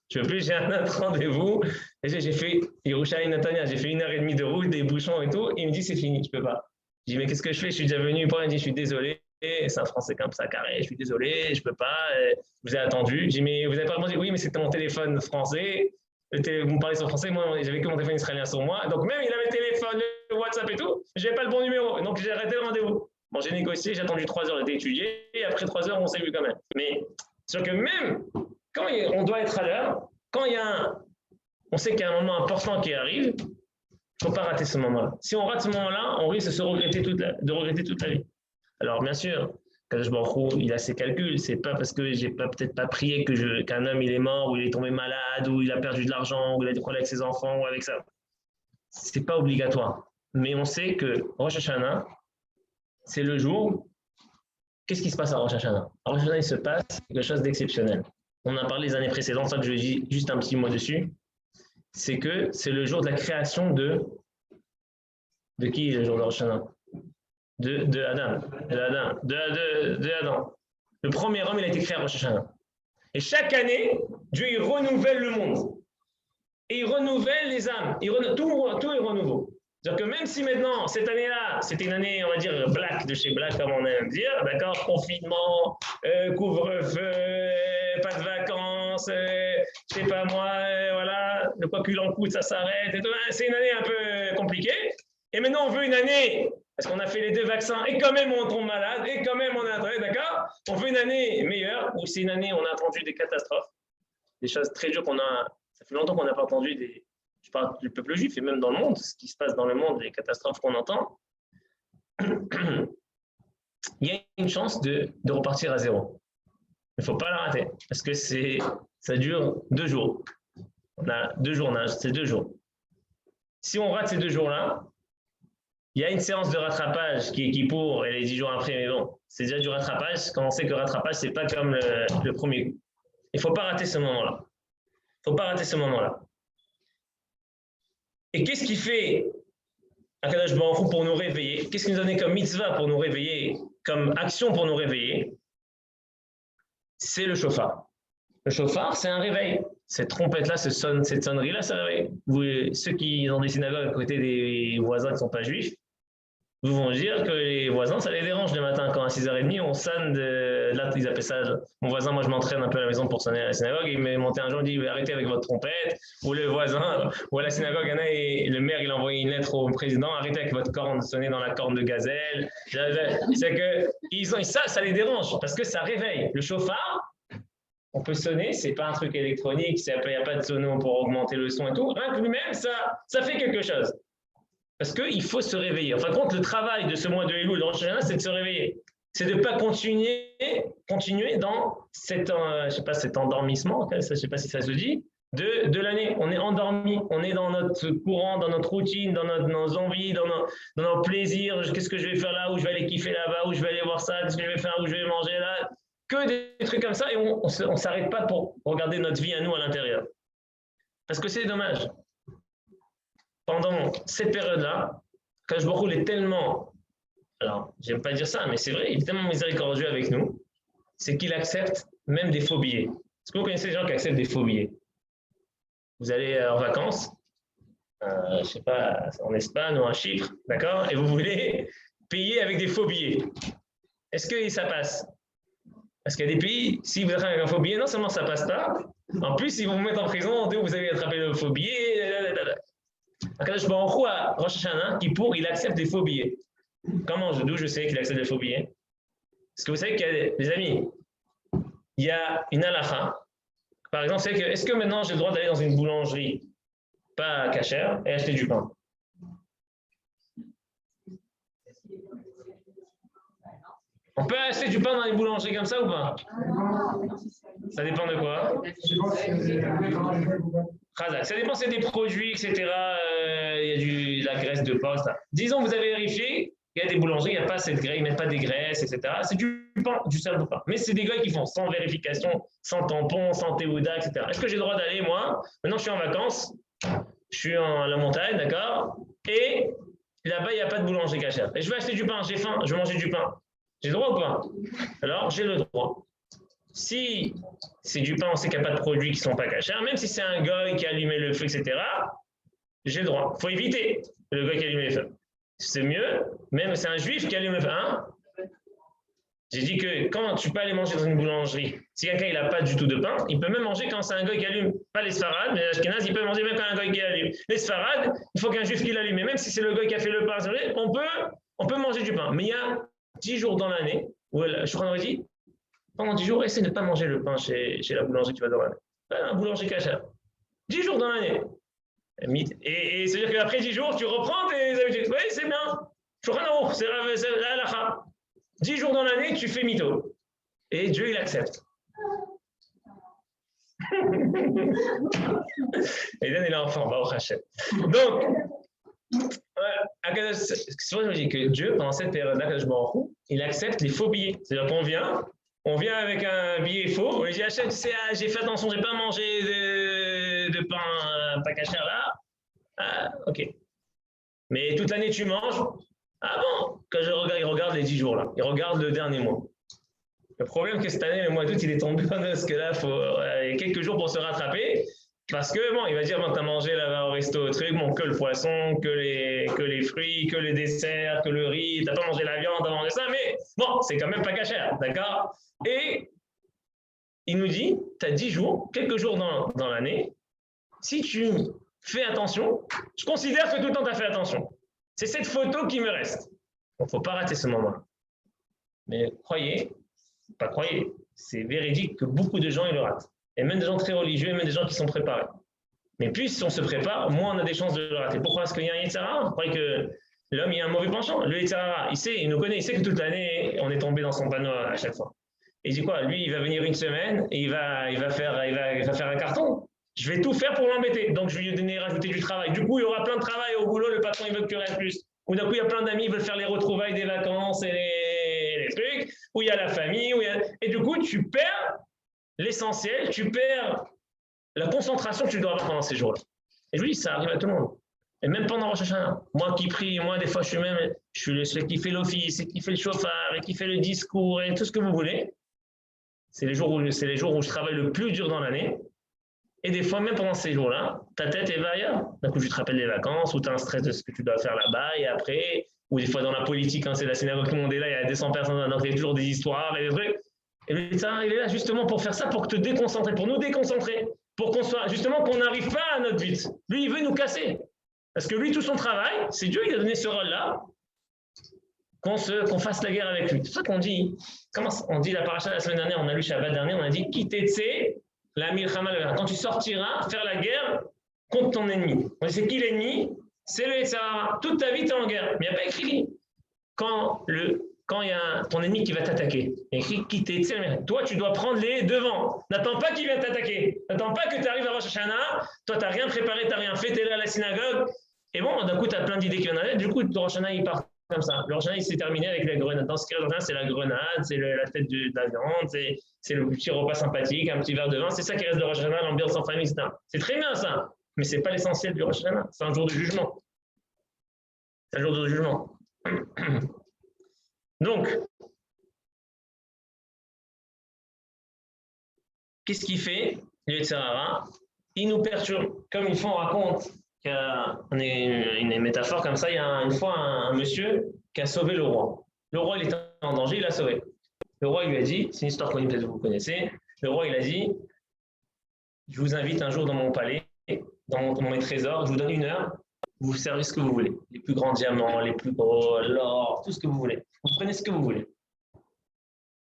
Je ne veux plus, j'ai un autre rendez-vous. Et j'ai fait Yerushalayim Netanya, j'ai fait 1h30 de route, des bouchons et tout. Et il me dit, c'est fini, je ne peux pas. Je dis, mais qu'est-ce que je fais? Je suis déjà venu. Il me dit, je suis désolé. C'est un français comme ça, carré. Je suis désolé, je ne peux pas. Je vous ai attendu. Je dis, mais vous n'avez pas répondu? Oui, mais c'était mon téléphone français. Vous me parlez sur français, moi, j'avais que mon téléphone israélien sur moi. Donc, même il avait le téléphone, le WhatsApp et tout, je n'avais pas le bon numéro. Donc, j'ai arrêté le rendez-vous. Bon, j'ai négocié, j'ai attendu 3 heures, j'ai été étudié. Et après 3 heures, on s'est vu quand même. Mais, c'est sûr que même quand on doit être à l'heure, quand on sait qu'il y a un moment important qui arrive, il ne faut pas rater ce moment-là. Si on rate ce moment-là, on risque de regretter toute la vie. Alors, bien sûr, Kadosh Baruch Hu, il a ses calculs. C'est pas parce que j'ai peut-être pas prié qu'un homme il est mort, ou il est tombé malade, ou il a perdu de l'argent, ou il a des problèmes avec ses enfants, ou avec ça. C'est pas obligatoire. Mais on sait que Rosh Hashanah, c'est le jour. Qu'est-ce qui se passe à Rosh Hashanah? À Rosh Hashanah, il se passe quelque chose d'exceptionnel. On en a parlé les années précédentes, ça que je dis juste un petit mot dessus. C'est que c'est le jour de la création de qui le jour de Rosh Hashanah? De Adam. Le premier homme, il a été créé à Rosh Hashanah. Et chaque année, Dieu, il renouvelle le monde. Et il renouvelle les âmes. Tout est renouveau. C'est-à-dire que même si maintenant, cette année-là, c'était une année, on va dire, black, de chez black, comme on aime dire, d'accord, confinement, couvre-feu, pas de vacances, je sais pas moi, voilà, le quoi qu'il en coûte, ça s'arrête et tout. C'est une année un peu compliquée. Et maintenant, on veut une année, parce qu'on a fait les 2 vaccins, et quand même on tombe malade, et quand même on a un d'accord? On veut une année meilleure, ou c'est une année où on a entendu des catastrophes, des choses très dures ça fait longtemps qu'on n'a pas entendu je parle du peuple juif, et même dans le monde, ce qui se passe dans le monde, les catastrophes qu'on entend, il y a une chance de repartir à zéro. Il ne faut pas la rater, parce que ça dure 2 jours. On a 2 jours, c'est 2 jours. Si on rate ces 2 jours-là, il y a une séance de rattrapage qui est Kippour et les 10 jours après, mais bon, c'est déjà du rattrapage. Quand on sait que le rattrapage, ce n'est pas comme le premier coup. Il ne faut pas rater ce moment-là. Il ne faut pas rater ce moment-là. Et qu'est-ce qui fait Akadosh Baruch Hu pour nous réveiller? Qu'est-ce qu'il nous a donné comme mitzvah pour nous réveiller, comme action pour nous réveiller? C'est le shofar. Le shofar, c'est un réveil. Cette trompette-là, cette sonnerie-là, c'est un réveil. Ceux qui ont des synagogues à côté des voisins qui ne sont pas juifs, vous vont dire que les voisins, ça les dérange le matin quand à 6h30, on sonne là, ils appellent ça. Mon voisin, moi, je m'entraîne un peu à la maison pour sonner à la synagogue. Il m'est monté un jour, il dit arrêtez avec votre trompette. Ou le voisin, ou à la synagogue, le maire, il a envoyé une lettre au président arrêtez avec votre corne, sonnez dans la corne de gazelle. C'est que ça les dérange parce que ça réveille. Le chauffard, on peut sonner, c'est pas un truc électronique, il n'y a pas de sono pour augmenter le son et tout. Rien que lui-même, ça fait quelque chose. Parce qu'il faut se réveiller. En fin de compte, le travail de ce mois de Elul, de Rosh Hashanah, c'est de se réveiller. C'est de ne pas continuer dans cet endormissement, je ne sais pas si ça se dit, de l'année. On est endormi, on est dans notre courant, dans notre routine, dans nos envies, dans nos plaisirs. Qu'est-ce que je vais faire là, où je vais aller kiffer là-bas, où je vais aller voir ça, qu'est-ce que je vais faire, où je vais manger là. Que des trucs comme ça et on ne s'arrête pas pour regarder notre vie à nous à l'intérieur. Parce que c'est dommage. Pendant cette période-là, Kadosh Baruch Hu est tellement, alors j'aime pas dire ça, mais c'est vrai, il est tellement miséricordieux avec nous, c'est qu'il accepte même des faux billets. Est-ce que vous connaissez des gens qui acceptent des faux billets? Vous allez en vacances, je sais pas, en Espagne ou en Chypre, d'accord? Et vous voulez payer avec des faux billets. Est-ce que ça passe? Parce qu'il y a des pays, si vous attrapez un faux billet, non seulement ça passe pas, en plus ils vont vous mettre en prison, vous avez attrapé le faux billet. Kadosh Baruch Hu à Rosh Hashanah, Kippour, il accepte des faux billets. D'où je sais qu'il accepte des faux billets? Parce que vous savez qu'il y a, les amis, il y a une halakha. Par exemple, c'est que est-ce que maintenant j'ai le droit d'aller dans une boulangerie pas cachère et acheter du pain? On peut acheter du pain dans les boulangeries comme ça ou pas? Ça dépend de quoi? Razak. Ça dépend, c'est des produits, etc. Il y a de la graisse de porc, etc. Disons, vous avez vérifié, il y a des boulangeries, il n'y a pas cette graisse, ils ne mettent pas des graisses, etc. C'est du pain, du simple pain. Mais c'est des gars qui font sans vérification, sans tampon, sans théouda, etc. Est-ce que j'ai le droit d'aller, moi? Maintenant, je suis en vacances, je suis à la montagne, d'accord? Et là-bas, il n'y a pas de boulangerie cachère. Et je vais acheter du pain, j'ai faim, je vais manger du pain. J'ai le droit ou pas? Alors, j'ai le droit. Si c'est du pain, on sait qu'il n'y a pas de produits qui ne sont pas cachés, même si c'est un gars qui a allumé le feu, etc., j'ai le droit. Il faut éviter le gars qui a allumé le feu. C'est mieux, même c'est un juif qui allume le feu. Hein? J'ai dit que quand tu peux aller manger dans une boulangerie, si quelqu'un n'a pas du tout de pain, il peut même manger quand c'est un gars qui allume. Pas les sfarades, mais les ashkénazes, il peut manger même quand un gars qui allume. Les sfarades, il faut qu'un juif qui l'allume. Et même si c'est le gars qui a fait le pain, on peut manger du pain. Mais il y a 10 jours dans l'année où je crois qu'on dit pendant 10 jours, essaie de ne pas manger le pain chez la boulangerie que tu vas dans l'année. Un boulanger cachère. 10 jours dans l'année. Et c'est-à-dire qu'après 10 jours, tu reprends tes habitudes. Oui, c'est bien. C'est la halakha. 10 jours dans l'année, tu fais mytho. Et Dieu, il accepte. Et Dan, il est enfant, bah, au Hachem. Donc, c'est vrai que je dis que Dieu, pendant cette période-là, il accepte les faux billets. C'est-à-dire qu'on vient avec un billet faux, on lui dit Hachem, tu sais, j'ai fait attention, j'ai pas mangé de pain pas cachère là. Ah, ok. Mais toute l'année, tu manges. Ah bon? Quand il regarde les 10 jours là. Il regarde le dernier mois. Le problème, c'est que cette année, le mois d'août, il est tombé parce que là, il y a quelques jours pour se rattraper. Parce que bon, il va dire, bon, t'as mangé là-bas au resto, truc, bon, que le poisson, que les fruits, que les desserts, que le riz, t'as pas mangé la viande, t'as mangé ça, mais bon, c'est quand même pas cachère, d'accord? Et il nous dit, t'as 10 jours, quelques jours dans l'année, si tu fais attention, je considère que tout le temps t'as fait attention. C'est cette photo qui me reste. Donc, faut pas rater ce moment-là. Mais croyez, c'est véridique que beaucoup de gens ils le ratent. Et même des gens très religieux, et même des gens qui sont préparés. Mais plus on se prépare, moins on a des chances de le rater. Pourquoi? Parce qu'il y a un Yetzirah. Vous croyez que l'homme, il a un mauvais penchant. Le Yetzirah, il nous connaît, il sait que toute l'année, on est tombé dans son panneau à chaque fois. Et il dit quoi? Lui, il va venir une semaine et il va faire un carton. Je vais tout faire pour l'embêter. Donc, je vais lui rajouter du travail. Du coup, il y aura plein de travail au boulot. Le patron, il veut que tu restes plus. Ou d'un coup, il y a plein d'amis, ils veulent faire les retrouvailles des vacances et les trucs. Où il y a la famille. Et du coup, tu perds l'essentiel. Tu perds la concentration que tu dois avoir pendant ces jours-là. Et je vous dis, ça arrive à tout le monde. Et même pendant Rosh Hashanah. Moi qui prie, moi, des fois, je suis celui qui fait l'office, et qui fait le chauffard, et qui fait le discours, et tout ce que vous voulez. C'est les jours où je travaille le plus dur dans l'année. Et des fois, même pendant ces jours-là, ta tête est ailleurs. D'un coup, tu te rappelles des vacances, ou tu as un stress de ce que tu dois faire là-bas, et après, ou des fois dans la politique, quand c'est la synagogue, tout le monde est là, il y a 200 personnes, donc il y a toujours des histoires et des trucs. Et le médecin, il est là justement pour faire ça, pour te déconcentrer, pour nous déconcentrer, pour qu'on soit, justement, qu'on n'arrive pas à notre but. Lui, il veut nous casser. Parce que lui, tout son travail, c'est Dieu, il a donné ce rôle-là, qu'on fasse la guerre avec lui. C'est pour ça qu'on dit, on dit la paracha la semaine dernière, on a lu Shabbat dernier, on a dit, Kitetse, la milchama, quand tu sortiras faire la guerre contre ton ennemi. C'est qui l'ennemi? C'est le Yetzirah. Toute ta vie, tu es en guerre. Mais il n'y a pas écrit quand il y a ton ennemi qui va t'attaquer. Il y a écrit Kitetse, toi, tu dois prendre les devants. N'attends pas qu'il vienne t'attaquer. N'attends pas que tu arrives à Rosh Hashanah. Toi, tu n'as rien préparé, tu n'as rien fait, tu es là à la synagogue. Et bon, d'un coup, tu as plein d'idées qui viennent en tête. Du coup, le Rosh Hashanah, il part comme ça. Le Rosh Hashanah, il s'est terminé avec la grenade. Dans ce cas, c'est la grenade, c'est la tête de la viande, c'est le petit repas sympathique, un petit verre de vin. C'est ça qui reste de Rosh Hashanah, l'ambiance en famille, etc. C'est très bien ça, mais ce n'est pas l'essentiel du Rosh Hashanah. C'est un jour de jugement. C'est un jour de jugement. Donc, qu'est-ce qu'il fait, le Yetzirah? Il nous perturbe. Comme une fois, on raconte on est une métaphore comme ça, il y a une fois un monsieur qui a sauvé le roi. Le roi, il était en danger, il l'a sauvé. Le roi, il lui a dit, c'est une histoire connue, peut-être que vous connaissez, le roi, il a dit, je vous invite un jour dans mon palais, dans mes trésors, je vous donne 1 heure, vous servez ce que vous voulez. Les plus grands diamants, les plus gros, l'or, tout ce que vous voulez. Vous prenez ce que vous voulez.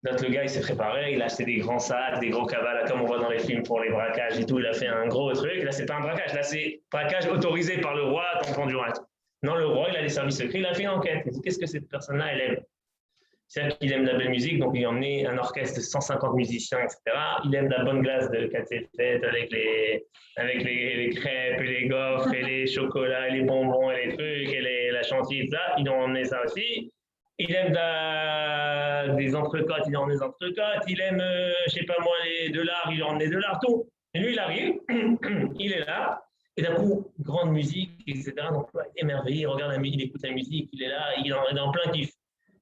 Notre le gars, il s'est préparé, il a acheté des grands sacs, des gros cavales, comme on voit dans les films pour les braquages et tout. Il a fait un gros truc. Là, c'est pas un braquage. Là, c'est braquage autorisé par le roi, tampon du roi. Non, le roi, il a des services secrets. Il a fait une enquête. Il dit, qu'est-ce que cette personne-là, elle aime? C'est qu'il aime la belle musique, donc il a emmené un orchestre de 150 musiciens, etc. Il aime la bonne glace de Katsefet avec les crêpes et les gaufres et les chocolats et les bonbons et les trucs et la chantilly, tout ça. Ils ont emmené ça aussi. Il aime des entrecôtes, il en emmené des entrecôtes. Il aime, je sais pas moi, les de l'art, il en emmené de l'art, tout. Et lui, il arrive, il est là, et d'un coup, grande musique, etc. Donc, il est émerveillé, il regarde il écoute la musique, il est là, il est en plein kiff.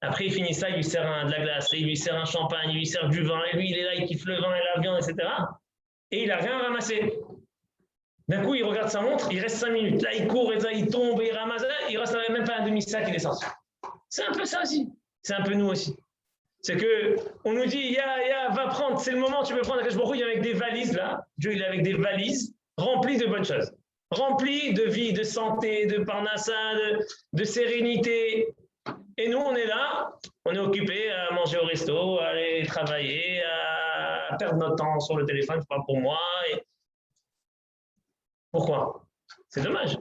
Après, il finit ça, il lui sert de la glace, il lui sert un champagne, il lui sert du vin, et lui, il est là, il kiffe le vin et la viande, etc. Et il n'a rien ramassé. D'un coup, il regarde sa montre, il reste 5 minutes. Là, il court, et là, il tombe, et il ramasse, il reste même pas un demi-sac, il est sorti. C'est un peu ça aussi. C'est un peu nous aussi. C'est qu'on nous dit, va prendre, c'est le moment, tu peux prendre. Il est avec des valises, là. Dieu, il est avec des valises remplies de bonnes choses. Remplies de vie, de santé, de parnassa, de sérénité. Et nous, on est là, on est occupé à manger au resto, à aller travailler, à perdre notre temps sur le téléphone, je parle pour moi. Et... Pourquoi? C'est dommage.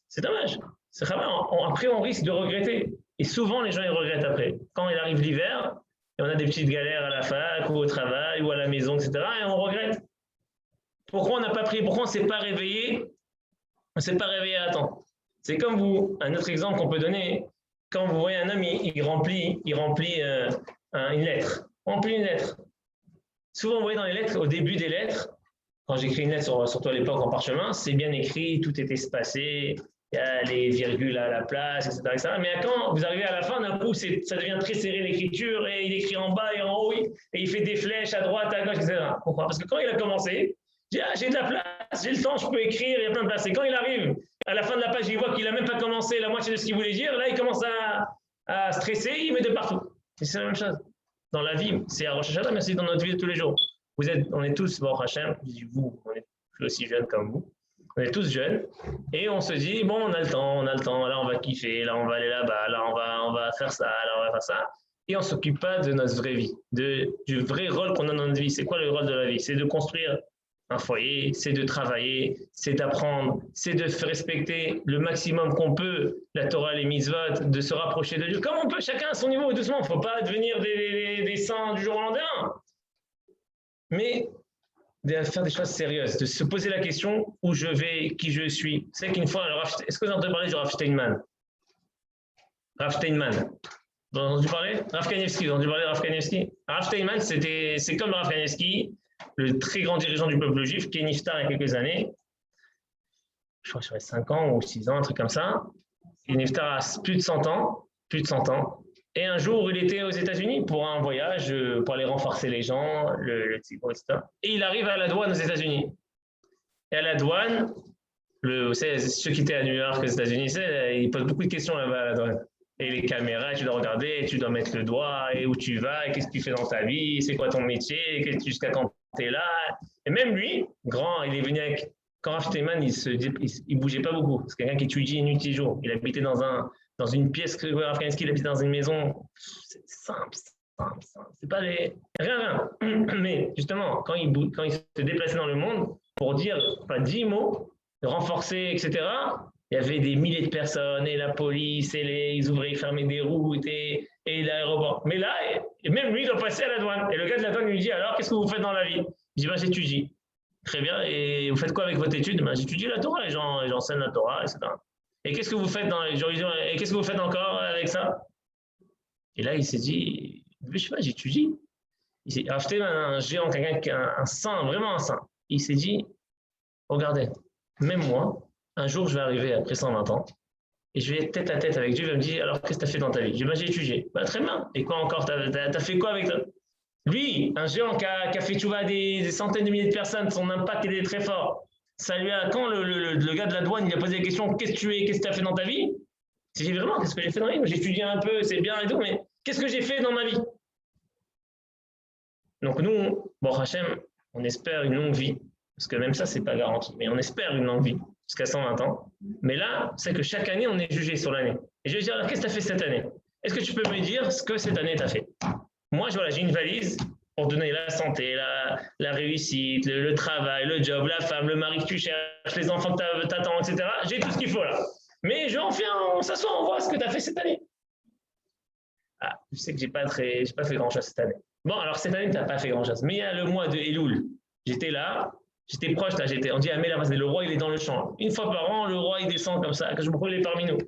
C'est dommage. Après, on risque de regretter. Et souvent, les gens, ils regrettent après. Quand il arrive l'hiver, et on a des petites galères à la fac, ou au travail, ou à la maison, etc., et on regrette. Pourquoi on n'a pas pris? Pourquoi on ne s'est pas réveillé? On ne s'est pas réveillé à temps. C'est comme vous, un autre exemple qu'on peut donner. Quand vous voyez un homme, il remplit une lettre. Remplit une lettre. Souvent, vous voyez dans les lettres, au début des lettres, quand j'écris une lettre, surtout à l'époque en parchemin, c'est bien écrit, tout est espacé, il y a les virgules à la place, etc. etc. Mais quand vous arrivez à la fin, d'un coup, ça devient très serré l'écriture, et il écrit en bas et en haut, et il fait des flèches à droite, à gauche, etc. Pourquoi? Parce que quand il a commencé, il dit, j'ai de la place, j'ai le temps, je peux écrire, il y a plein de place. Et quand il arrive à la fin de la page, il voit qu'il n'a même pas commencé la moitié de ce qu'il voulait dire, là, il commence à stresser, il met de partout. Et c'est la même chose. Dans la vie, c'est à Rosh Hashanah, mais c'est dans notre vie de tous les jours. On est tous, bon, Hachem, je dis vous, je suis aussi jeune comme vous, on est tous jeunes, et on se dit, bon, on a le temps, là, on va kiffer, là, on va aller là-bas, là, on va faire ça, là, on va faire ça. Et on ne s'occupe pas de notre vraie vie, du vrai rôle qu'on a dans notre vie. C'est quoi le rôle de la vie? C'est de construire un foyer, c'est de travailler, c'est d'apprendre, c'est de respecter le maximum qu'on peut la Torah, les mitzvot, de se rapprocher de Dieu. Comme on peut, chacun à son niveau, doucement. Il ne faut pas devenir des saints du jour au lendemain. Mais de faire des choses sérieuses, de se poser la question où je vais, qui je suis. C'est qu'une fois, est-ce que vous avez entendu parler de Rav Steinman? Rav Steinman. Vous avez entendu parler? Rav Kanievski, vous avez entendu parler de Rav Kanievski? Rav Steinman, c'est comme Rav Kanievski, le très grand dirigeant du peuple juif, qui est niftar il y a quelques années. Je crois que ça fait 5 ans ou 6 ans, un truc comme ça. Il est niftar à plus de 100 ans. Plus de 100 ans. Et un jour, il était aux États-Unis pour un voyage, pour aller renforcer les gens, le tigre, etc. Et il arrive à la douane aux États-Unis. Et à la douane, vous savez, ceux qui étaient à New York, aux États-Unis, ils posent beaucoup de questions là-bas à la douane. Et les caméras, tu dois regarder, tu dois mettre le doigt, et où tu vas, et qu'est-ce que tu fais dans ta vie, c'est quoi ton métier, jusqu'à quand tu es là. Et même lui, grand, il est venu avec. Quand Rav Steinman, il bougeait pas beaucoup. C'est quelqu'un qui étudie nuit et jour. Il habitait dans une pièce que Rav Kanievski, il habite dans une maison. C'est simple. C'est pas rien. Mais justement, quand il se déplaçait dans le monde pour dire pas 10 mots, renforcer, etc., il y avait des milliers de personnes, et la police, et ils ouvraient, ils fermaient des routes, et l'aéroport. Mais là, et même lui, il doit passer à la douane. Et le gars de la douane lui dit, alors, qu'est-ce que vous faites dans la vie? Il dit, ben, j'étudie. Très bien, et vous faites quoi avec votre étude? Ben, j'étudie la Torah, et j'enseigne la Torah, etc. Et qu'est-ce que vous faites et qu'est-ce que vous faites encore avec ça? Et là, il s'est dit, je sais pas, j'étudie. Il s'est acheté un géant, un saint, vraiment un saint. Il s'est dit, regardez, même moi, un jour, je vais arriver après 120 ans, et je vais être tête à tête avec Dieu, il va me dire, alors qu'est-ce que tu as fait dans ta vie? Je dis, ben, j'ai étudié. Ben, très bien. Et quoi encore? T'as fait quoi avec ça? Lui, un géant qui a fait tchouva des centaines de milliers de personnes, son impact il est très fort. Ça lui a, quand le gars de la douane il a posé la question, qu'est-ce que tu as fait dans ta vie? J'ai dit vraiment, qu'est-ce que j'ai fait dans ma vie? J'ai étudié un peu, c'est bien et tout, mais qu'est-ce que j'ai fait dans ma vie? Donc nous, bon Hachem, on espère une longue vie, parce que même ça, c'est pas garanti, mais on espère une longue vie jusqu'à 120 ans. Mais là, c'est que chaque année, on est jugé sur l'année. Et je vais dire, alors qu'est-ce que tu as fait cette année? Est-ce que tu peux me dire ce que cette année tu as fait? Moi, voilà, j'ai une valise pour donner la santé, la réussite, le travail, le job, la femme, le mari que tu cherches, les enfants que tu attends, etc. J'ai tout ce qu'il faut là. Mais on s'assoit, on voit ce que tu as fait cette année. Ah, je sais que j'ai pas fait grand-chose cette année. Bon, alors cette année, tu n'as pas fait grand-chose. Mais il y a le mois de Elul. J'étais là, j'étais proche, là, on dit, ah, mais là, le roi, il est dans le champ. Une fois par an, le roi, il descend comme ça, que je me il est parmi nous.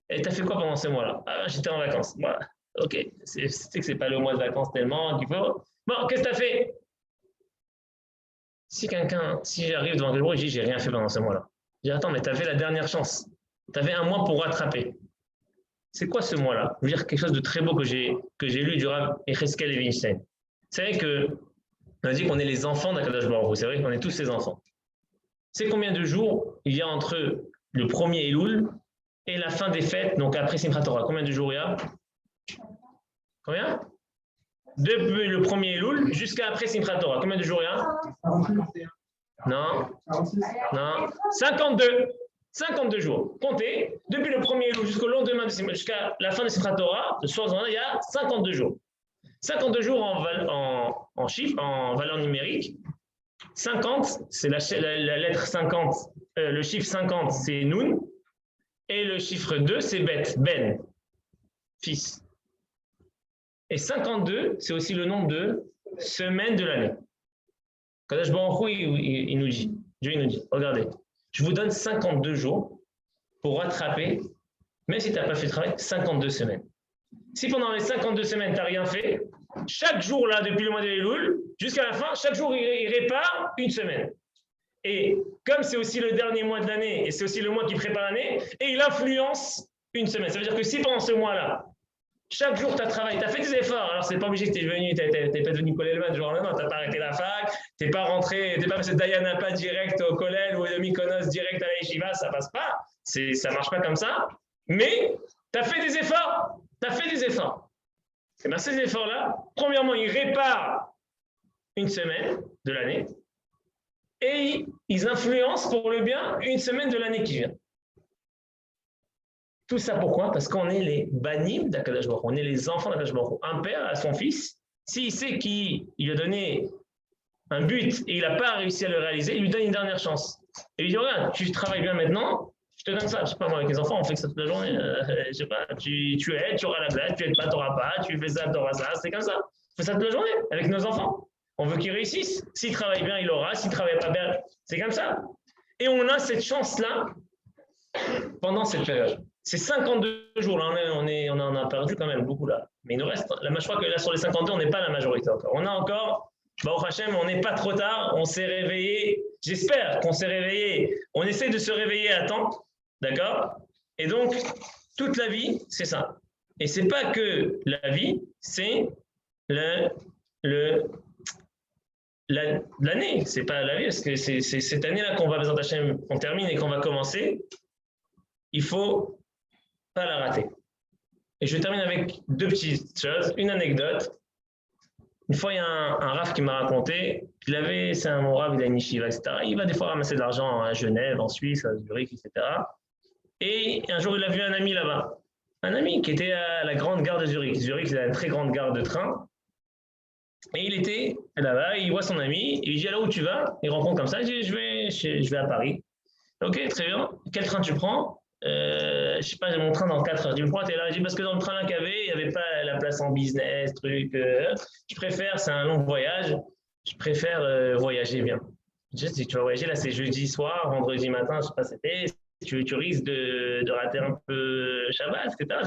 Et tu as fait quoi pendant ces mois-là? Ah, j'étais en vacances. Voilà. Ok, c'est que c'est pas le mois de vacances tellement qu'il faut. Bon, qu'est-ce que tu as fait? Si j'arrive devant le roi, je dis, j'ai rien fait pendant ce mois-là. Je dis, attends, mais tu avais la dernière chance. Tu avais un mois pour rattraper. C'est quoi ce mois-là? Je veux dire quelque chose de très beau que j'ai lu du Rav Echeskel et Weinstein. C'est vrai qu'on a dit qu'on est les enfants d'Akadosh Baruch Hu. C'est vrai qu'on est tous ses enfants. C'est combien de jours il y a entre le premier Elul et la fin des fêtes, donc après Simchat Torah? Combien de jours il y a? Combien? Depuis le premier Elul jusqu'à après Simchat Torah. Combien de jours il y a? Non. Non. 52. 52 jours. Comptez, depuis le premier Elul jusqu'au lendemain, jusqu'à la fin de Simchat Torah, le soir, il y a 52 jours. 52 jours en chiffres, en valeur numérique. 50, c'est la lettre 50. Le chiffre 50, c'est Nun. Et le chiffre 2, c'est Bet, Ben, fils. Et 52, c'est aussi le nombre de semaines de l'année. Kadosh Baruch Hu, il nous dit, Dieu il nous dit, regardez, je vous donne 52 jours pour rattraper, même si tu n'as pas fait le travail, 52 semaines. Si pendant les 52 semaines, tu n'as rien fait, chaque jour, là, depuis le mois de Elul, jusqu'à la fin, chaque jour, il répare une semaine. Et comme c'est aussi le dernier mois de l'année, et c'est aussi le mois qui prépare l'année, et il influence une semaine. Ça veut dire que si pendant ce mois-là, chaque jour, tu as travaillé, tu as fait des efforts, alors c'est pas obligé que tu n'es pas devenu collègue du jour au lendemain, tu n'as pas arrêté la fac, tu n'es pas rentré, tu n'es pas passé Dayana pas direct au collège ou de Mykonos direct à la yeshiva, ça passe pas, ça marche pas comme ça, mais tu as fait des efforts, tu as fait des efforts. Et bien ces efforts-là, premièrement, ils réparent une semaine de l'année, et ils influencent pour le bien une semaine de l'année qui vient. Tout ça pourquoi? Parce qu'on est les banim d'Akadosh Baruch Hu, on est les enfants d'Akadosh Baruch Hu. Un père à son fils, s'il sait qu'il lui a donné un but et il n'a pas réussi à le réaliser, il lui donne une dernière chance. Et il lui dit, regarde, tu travailles bien maintenant, je te donne ça. Je sais pas, moi, avec les enfants, on fait que ça toute la journée. Je sais pas, tu aides, tu auras la blague, tu aides pas, tu n'auras pas, tu fais ça, tu auras ça. C'est comme ça. On fait ça toute la journée avec nos enfants. On veut qu'ils réussissent. S'ils travaillent bien, il aura. S'ils ne travaillent pas bien, c'est comme ça. Et on a cette chance-là pendant cette période. C'est 52 jours, là, on en a perdu quand même beaucoup là. Mais il nous reste, je crois que là sur les 52, on n'est pas la majorité encore. On a encore, Baruch Hashem, on n'est pas trop tard, on s'est réveillé, j'espère qu'on s'est réveillé, on essaie de se réveiller à temps, d'accord? Et donc, toute la vie, c'est ça. Et c'est pas que la vie, c'est l'année, c'est pas la vie, parce que c'est cette année-là qu'on va, Bezrat Hashem, on termine et qu'on va commencer, il faut pas la rater. Et je termine avec deux petites choses. Une anecdote. Une fois, il y a un Rav qui m'a raconté, c'est un mon Rav, il a une yeshiva, etc. Il va des fois ramasser de l'argent à Genève, en Suisse, à Zurich, etc. Et un jour, il a vu un ami là-bas. Un ami qui était à la grande gare de Zurich. Zurich, c'est une très grande gare de train. Et il était là-bas, il voit son ami, il lui dit, alors où tu vas? Il rencontre comme ça, il dit, je vais à Paris. Ok, très bien. Quel train tu prends? Je sais pas, j'ai mon train dans 4 heures. Je dis, pourquoi t'es là? Je dis, parce que dans le train là qu'il y avait, il n'y avait pas la place en business, truc. Je préfère, c'est un long voyage, je préfère voyager bien. Je dis, si tu vas voyager, là c'est jeudi soir, vendredi matin, je sais pas, c'était, tu risques de rater un peu Shabbat, etc.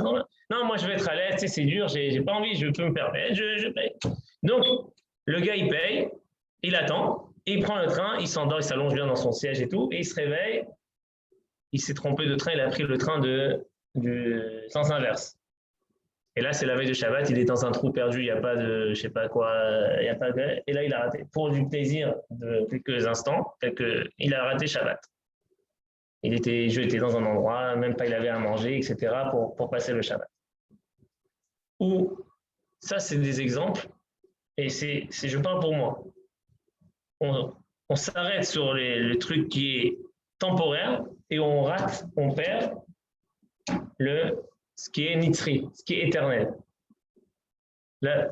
Non, moi je vais être à l'aise, c'est dur, j'ai pas envie, je peux me permettre, je paye. Donc, le gars il paye, il attend, et il prend le train, il s'endort, il s'allonge bien dans son siège et tout, et il se réveille. Il s'est trompé de train, il a pris le train du sens inverse. Et là, c'est la veille de Shabbat, il est dans un trou perdu, il n'y a pas de, je sais pas quoi, il y a pas de, et là, il a raté. Pour du plaisir de quelques instants, il a raté Shabbat. Il était jeté dans un endroit, même pas il avait à manger, etc., pour passer le Shabbat. Ou, ça, c'est des exemples, et je parle pour moi. On s'arrête sur le truc qui est temporaire, et on rate, on perd ce qui est nitzri, ce qui est éternel. là,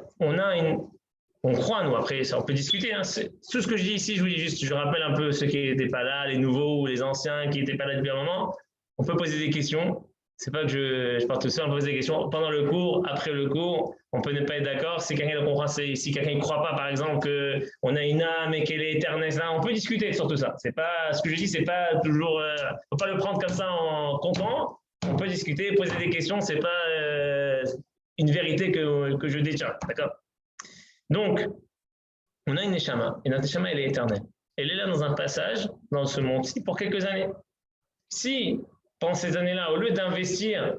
on croit, nous, après, ça, on peut discuter. Hein. Tout ce que je dis ici, je vous dis juste, je rappelle un peu ceux qui n'étaient pas là, les nouveaux ou les anciens qui n'étaient pas là depuis un moment. On peut poser des questions. C'est pas que je parle tout seul, on peut poser des questions pendant le cours, après le cours. On peut ne pas être d'accord. Si quelqu'un ne comprend, si quelqu'un ne croit pas, par exemple, qu'on a une âme et qu'elle est éternelle, on peut discuter sur tout ça. C'est pas, ce que je dis, c'est pas toujours. Faut pas le prendre comme ça en comptant. On peut discuter, poser des questions. C'est pas une vérité que je détiens. D'accord? Donc, on a une neshama, et notre neshama, elle est éternelle. Elle est là dans un passage, dans ce monde-ci, pour quelques années. Si, pendant ces années-là, au lieu d'investir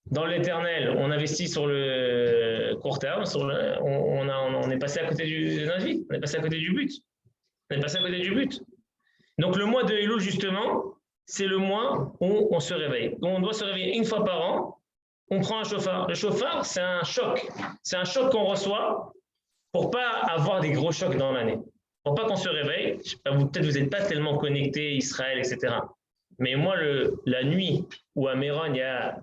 dans l'éternel, on investit sur le court terme, on est passé à côté de notre vie, on est passé à côté du but. On est passé à côté du but. Donc, le mois de Elul, justement, c'est le mois où on se réveille. Donc, on doit se réveiller une fois par an, on prend un chauffard. Le chauffard, c'est un choc. C'est un choc qu'on reçoit pour pas avoir des gros chocs dans l'année. Pour pas qu'on se réveille, peut-être vous n'êtes pas tellement connecté, Israël, etc. Mais moi, la nuit où à Méron, il y a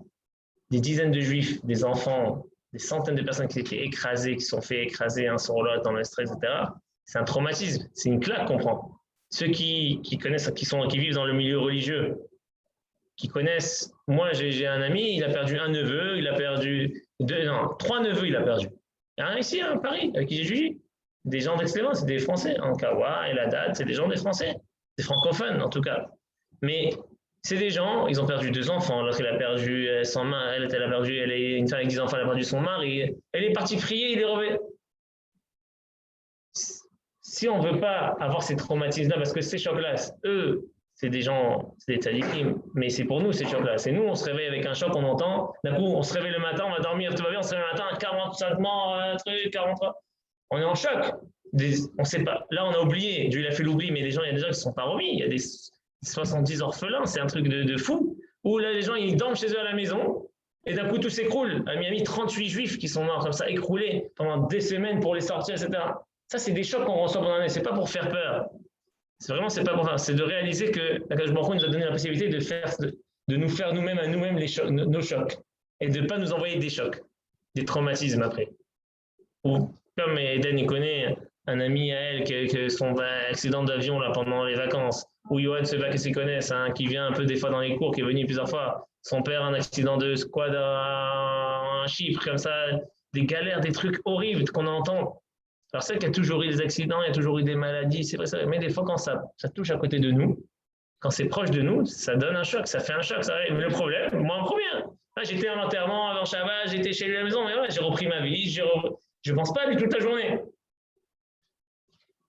des dizaines de juifs, des enfants, des centaines de personnes qui étaient écrasées, qui se sont fait écraser un sur l'autre dans le stress, etc. C'est un traumatisme, c'est une claque qu'on prend. Ceux qui connaissent, qui vivent dans le milieu religieux, qui connaissent, moi j'ai un ami, il a perdu un neveu, il a perdu trois neveux, il a perdu. Il y en a ici à Paris, avec qui j'ai jugé. Des gens d'excellence, c'est des Français. En Kawa, El Haddad, c'est des gens des Français. Des francophones, en tout cas. Mais c'est des gens, ils ont perdu 2 enfants. L'autre, il a perdu son mari. Elle a perdu, elle est une femme avec 10 enfants, elle a perdu son mari. Elle est partie prier, il est revenu. Si on ne veut pas avoir ces traumatismes-là, parce que ces chocs-là, eux, c'est des gens, c'est des tzadikim, mais c'est pour nous ces chocs-là. C'est nous, on se réveille avec un choc, on entend. D'un coup, on se réveille le matin, on va dormir, tout va bien, on se réveille le matin, 45 morts, un truc, 43. On est en choc. On ne sait pas. Là, on a oublié. Dieu il a fait l'oubli, mais il y a des gens qui ne sont pas remis. Il y a des 70 orphelins, c'est un truc de fou. Où là, les gens, ils dorment chez eux à la maison, et d'un coup, tout s'écroule. À Miami, 38 juifs qui sont morts comme ça, écroulés pendant des semaines pour les sortir, etc. Ça, c'est des chocs qu'on reçoit pendant l'année. Ce n'est pas pour faire peur. C'est pas pour faire. C'est de réaliser que l'Akadosh Baruch Hu nous a donné la possibilité de nous faire nous-mêmes à nous-mêmes nos chocs. Et de ne pas nous envoyer des chocs, des traumatismes après. Ou comme Eden, il connaît un ami à elle que son accident d'avion là, pendant les vacances, ou Johan Seba que s'y connaissent, hein, qui vient un peu des fois dans les cours, qui est venu plusieurs fois, son père un accident de squad à Chypre, comme ça, des galères, des trucs horribles qu'on entend. Alors c'est qu'il y a toujours eu des accidents, il y a toujours eu des maladies, c'est vrai ça, mais des fois quand ça touche à côté de nous, quand c'est proche de nous, ça donne un choc, ça fait un choc, ça arrive. Mais le problème, moi en premier, là, j'étais à l'enterrement avant Shabbat, j'étais chez lui à la maison, mais ouais, j'ai repris ma vie, je ne pense pas à lui toute la journée.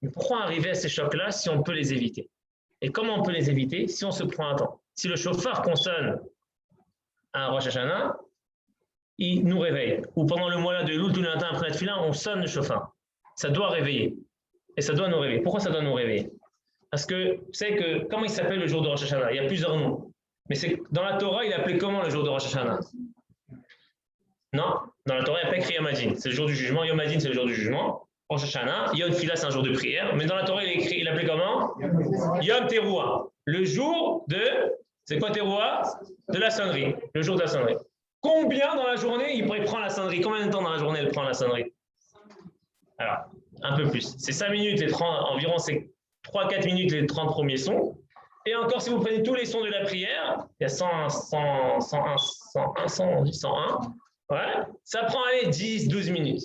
Mais pourquoi arriver à ces chocs-là si on peut les éviter? Et comment on peut les éviter si on se prend un temps? Si le chauffard qu'on sonne à Rosh Hashanah, il nous réveille. Ou pendant le mois-là de Elul, tous les matins après la tefila, on sonne le chauffard. Ça doit réveiller. Et ça doit nous réveiller. Pourquoi ça doit nous réveiller? Parce que vous savez que, comment il s'appelle le jour de Rosh Hashanah? Il y a plusieurs noms. Mais dans la Torah, il est appelé comment le jour de Rosh Hashanah? Non, dans la Torah, il n'y a pas écrit Yom Hadin. C'est le jour du jugement. Yom Hadin, c'est le jour du jugement. Rosh Hashanah, Yom Tefila, c'est un jour de prière. Mais dans la Torah, il appelé comment? Yom Teruah. Le jour de. C'est quoi Teruah? De la sonnerie. Le jour de la sonnerie. Combien dans la journée il prend la sonnerie? Combien de temps dans la journée elle prend la sonnerie? Alors, un peu plus. C'est 5 minutes, les 30, environ c'est 3-4 minutes les 30 premiers sons. Et encore, si vous prenez tous les sons de la prière, il y a 101, 101. Ouais, ça prend, allez, 10-12 minutes.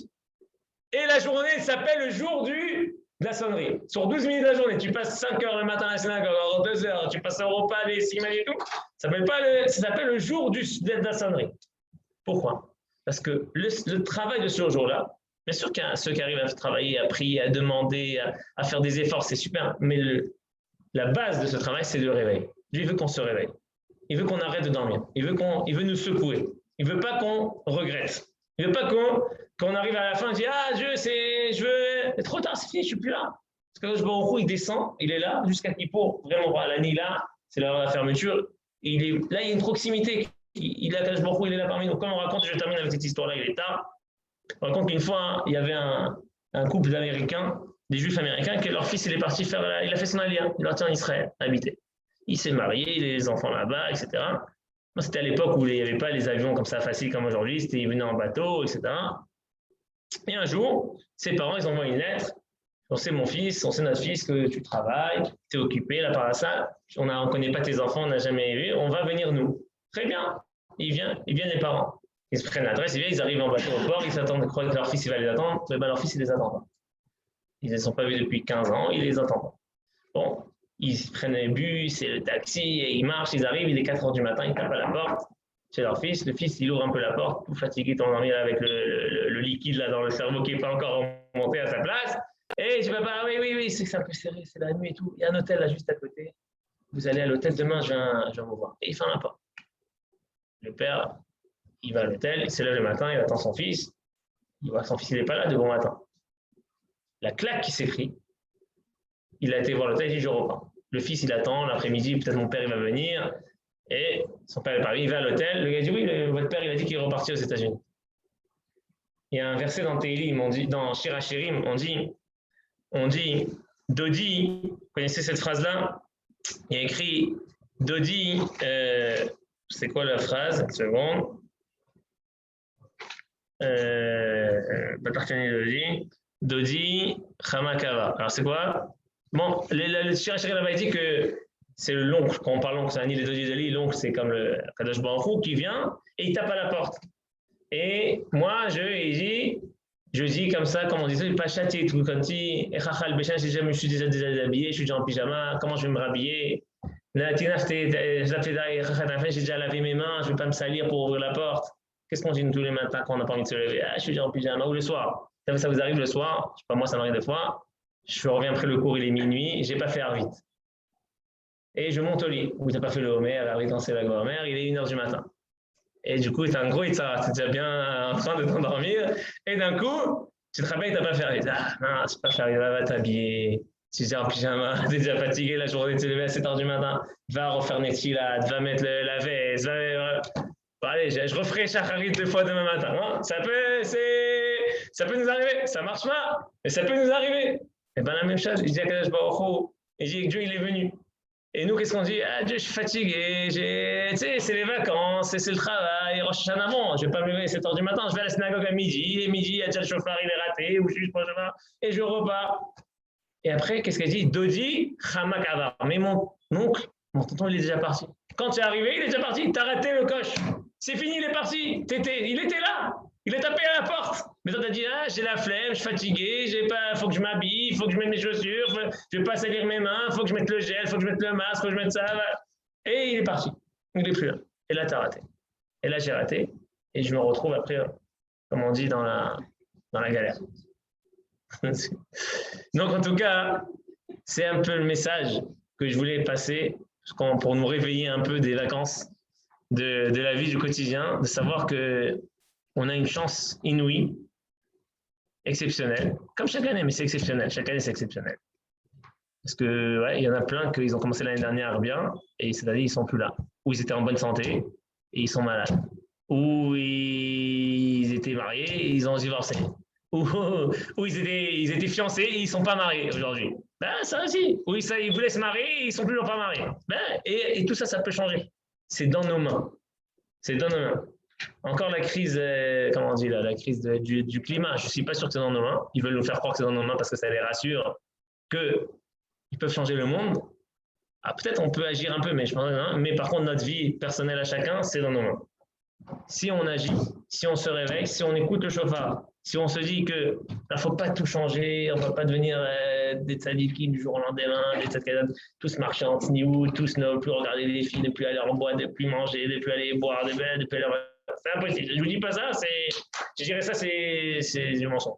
Et la journée s'appelle le jour de la sonnerie. Sur 12 minutes de la journée, tu passes 5 heures le matin à la synagogue, 2 heures, tu passes au repas, les simanes et tout. Ça s'appelle le jour de la sonnerie. Pourquoi? Parce que le travail de ce jour-là, bien sûr qu'il y a ceux qui arrivent à travailler, à prier, à demander, à faire des efforts, c'est super. Mais la base de ce travail, c'est le réveil. Dieu veut qu'on se réveille. Il veut qu'on arrête de dormir. Il veut nous secouer. Il ne veut pas qu'on regrette. Il ne veut pas qu'on arrive à la fin et dit ah Dieu, c'est trop tard, c'est fini, je ne suis plus là. Parce que le Baruch Hu, il descend, il est là jusqu'à Kippour. Vraiment, la nuit là, c'est l'heure de la fermeture. Là, il y a une proximité. Il est là parmi nous. Comme on raconte, je termine avec cette histoire-là, il est tard. On raconte qu'une fois, il y avait un couple d'Américains, des Juifs américains, que leur fils il est parti il a fait son aliyah, il est parti en Israël, habiter. Il s'est marié, il a les enfants là-bas, etc. Moi, c'était à l'époque où il n'y avait pas les avions comme ça faciles comme aujourd'hui, il venait en bateau, etc. Et un jour, ses parents, ils envoient une lettre. On sait mon fils, on sait notre fils que tu travailles, tu es occupé là par ça. On ne connaît pas tes enfants, on n'a jamais vu. On va venir nous. Très bien. Ils viennent les parents. Ils se prennent l'adresse, ils arrivent en bateau au port, ils s'attendent, ils croient que leur fils il va les attendre. Mais ben, leur fils, il les attend pas. Ils ne les ont pas vus depuis 15 ans, il les attend pas. Bon, ils prennent le bus et le taxi, et ils marchent, ils arrivent, il est 4 heures du matin, ils tapent à la porte. C'est leur fils, le fils, il ouvre un peu la porte, tout fatigué, endormi avec le liquide là dans le cerveau qui n'est pas encore remonté à sa place. Et je vais pas, oui, c'est un peu serré, c'est la nuit et tout. Il y a un hôtel là juste à côté. Vous allez à l'hôtel demain, je viens vous voir. Et il ferme la porte. Le père, il va à l'hôtel, il se lève le matin, il attend son fils. Il voit que son fils, il n'est pas là de bon matin. La claque qui s'est prise, il a été voir l'hôtel, il dit je repars. Le fils, il attend, l'après-midi, peut-être mon père, il va venir. Et son père est parti, il va à l'hôtel. Le gars dit oui, votre père, il a dit qu'il est reparti aux États-Unis. Il y a un verset dans Télim, dans Shirachirim, on dit Dodi, vous connaissez cette phrase-là? Il y a écrit Dodi, c'est quoi la phrase? Une seconde. Dodi, Hamakava. Alors c'est quoi? Bon, le Shirachirim avait dit que c'est l'oncle, quand on parle l'oncle, c'est un île de Dodi Dali, l'oncle c'est comme le Kadosh Baruch Hu qui vient et il tape à la porte. Et moi, je dis comme ça, comme on disait, pas châtier, tout comme si, je suis déjà déshabillé, je suis déjà en pyjama, comment je vais me rhabiller? J'ai déjà lavé mes mains, je ne vais pas me salir pour ouvrir la porte. Qu'est-ce qu'on dit tous les matins quand on n'a pas envie de se lever? Ah, je suis déjà en pyjama, ou le soir. Ça vous arrive le soir, je sais pas, moi ça m'arrive des fois, je reviens après le cours, il est minuit, je n'ai pas fait vite. Et je monte au lit, ou tu n'as pas fait le homer, alors danser la grand-mère, il est 1h du matin. Et du coup, tu as un gros Itzara, tu es déjà bien en train de t'endormir. Et d'un coup, tu te rappelles que tu n'as pas fait arriver. Ah non, c'est pas fait arriver, va t'habiller. Tu es déjà en pyjama, tu es déjà fatigué la journée, tu te lever à 7h du matin. Va refaire Netfilat, va mettre la veste. Bon, allez, je referai Shacharit 2 fois demain matin. Hein. Ça peut nous arriver. Ça marche pas, mais ça peut nous arriver. Et bien la même chose, je dis à Kadosh Baruch Hu, et je dis que Dieu il est venu. Et nous, qu'est-ce qu'on dit? Ah, Dieu, je suis fatigué, tu sais, c'est les vacances, c'est le travail, Rosh Hashanah, bon, je ne vais pas me lever à 7h du matin, je vais à la synagogue à midi, et midi, il y a déjà le chauffard, il est raté, ou je suis juste pour le chauffard, et je repars. Et après, qu'est-ce qu'elle dit? Dodi, Chamak Avar. Mais mon oncle, mon tonton, il est déjà parti. Quand tu es arrivé, il est déjà parti, tu as raté le coche. C'est fini, il est parti. Il était là. Il est tapé à la porte. Mais toi, tu as dit, ah, j'ai la flemme, je suis fatigué, faut que je m'habille, il faut que je mette mes chaussures, je ne vais pas salir mes mains, il faut que je mette le gel, il faut que je mette le masque, il faut que je mette ça. Et il est parti. Il n'est plus là. Et là, tu as raté. Et là, j'ai raté. Et je me retrouve après, comme on dit, dans la galère. Donc, en tout cas, c'est un peu le message que je voulais passer pour nous réveiller un peu des vacances, de la vie du quotidien, de savoir que on a une chance inouïe, exceptionnelle, comme chaque année, mais c'est exceptionnel. Chaque année, c'est exceptionnel. Parce que ouais, il y en a plein qui ont commencé l'année dernière bien, et cette année, ils ne sont plus là. Ou ils étaient en bonne santé, et ils sont malades. Ou ils étaient mariés, et ils ont divorcé. Ou ils étaient fiancés, et ils ne sont pas mariés aujourd'hui. Ben, ça aussi. Ou ils voulaient se marier, et ils ne sont plus pas mariés. Ben, et tout ça, ça peut changer. C'est dans nos mains. C'est dans nos mains. Encore la crise, comment on dit là, la crise du climat, je ne suis pas sûr que c'est dans nos mains. Ils veulent nous faire croire que c'est dans nos mains parce que ça les rassure qu'ils peuvent changer le monde. Ah, peut-être on peut agir un peu, mais je pense, hein, mais par contre, notre vie personnelle à chacun, c'est dans nos mains. Si on agit, si on se réveille, si on écoute le chauffard, si on se dit qu'il ne faut pas tout changer, on ne va pas devenir des tzadikim du jour au lendemain, tous marcher en tsniout, tous ne plus regarder les filles, ne plus aller en boîte, ne plus manger, ne plus aller boire, ne plus aller... C'est impossible. Je ne vous dis pas ça, je dirais ça, c'est du mensonge.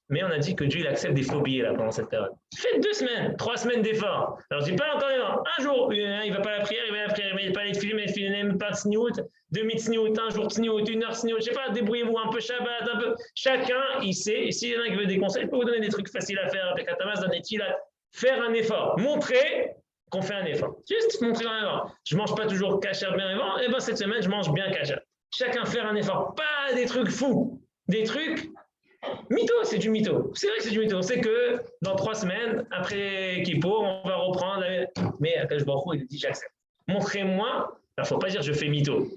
Mais on a dit que Dieu il accepte des phobies là, pendant cette période. Faites 2 semaines, 3 semaines d'efforts. Alors je ne dis pas encore un jour, il ne va pas à la prière, il va à la prière, il ne va pas aller filmer, il n'aime pas tsniout, 2 tsniout, un jour tsniout, 1 heure tsniout, je ne sais pas, débrouillez-vous un peu Shabbat, un peu. Chacun, il sait, s'il y en a qui veut des conseils, je peux vous donner des trucs faciles à faire, avec Atamas, donnez-il à faire un effort. Montrer qu'on fait un effort. Juste montrer un effort. Je ne mange pas toujours kasher bien avant, et bien cette semaine, je mange bien kasher. Chacun faire un effort, pas des trucs fous, des trucs mytho, c'est du mytho. C'est vrai que c'est du mytho. C'est que dans 3 semaines, après Kippour, on va reprendre. Mais Akash Baruch Hu, il dit j'accepte. Montrez-moi. Il ne faut pas dire je fais mytho.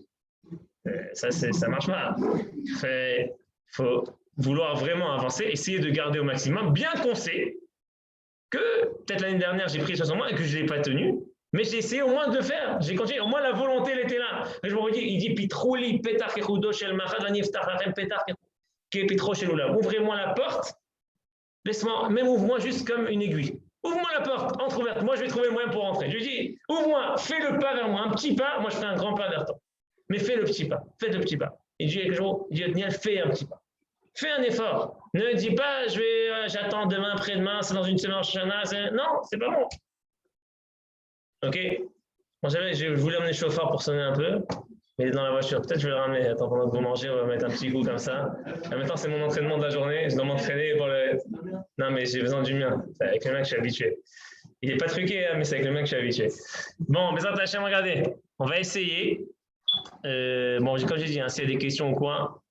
Ça marche pas. faut vouloir vraiment avancer, essayer de garder au maximum, bien qu'on sait que peut-être l'année dernière, j'ai pris 60 mois et que je ne l'ai pas tenu, mais j'ai essayé au moins de le faire. J'ai continué, au moins la volonté, elle était là. Et je me redis, il dit, Pitrouli, Petar Kechudo Shel Machad, Vaniftach Lachem Petar Ketro Shel Ulav. Ouvrez-moi la porte, laisse-moi, même ouvre-moi juste comme une aiguille. Ouvre-moi la porte, entre-ouverte. Moi, je vais trouver le moyen pour rentrer. Je lui dis, ouvre-moi, fais le pas vers moi, un petit pas. Moi, je ferai un grand pas vers toi. Mais fais le petit pas, fais le petit pas. Il dit, Daniel, fais un petit pas. Fais un effort. Ne dis pas, j'attends demain, après-demain, c'est dans une semaine, non, c'est pas bon. Ok. Bon, je voulais emmener le chauffeur pour sonner un peu, mais il est dans la voiture. Peut-être que je vais le ramener. Attends, pendant que vous mangez, on va mettre un petit coup comme ça. Et maintenant, c'est mon entraînement de la journée. Je dois m'entraîner pour le. Non, mais j'ai besoin du mien. C'est avec le mec que je suis habitué. Il n'est pas truqué, hein, mais c'est avec le mec que je suis habitué. Bon, mais attachez, regardez. On va essayer. Bon, comme j'ai dit, hein, s'il y a des questions ou quoi,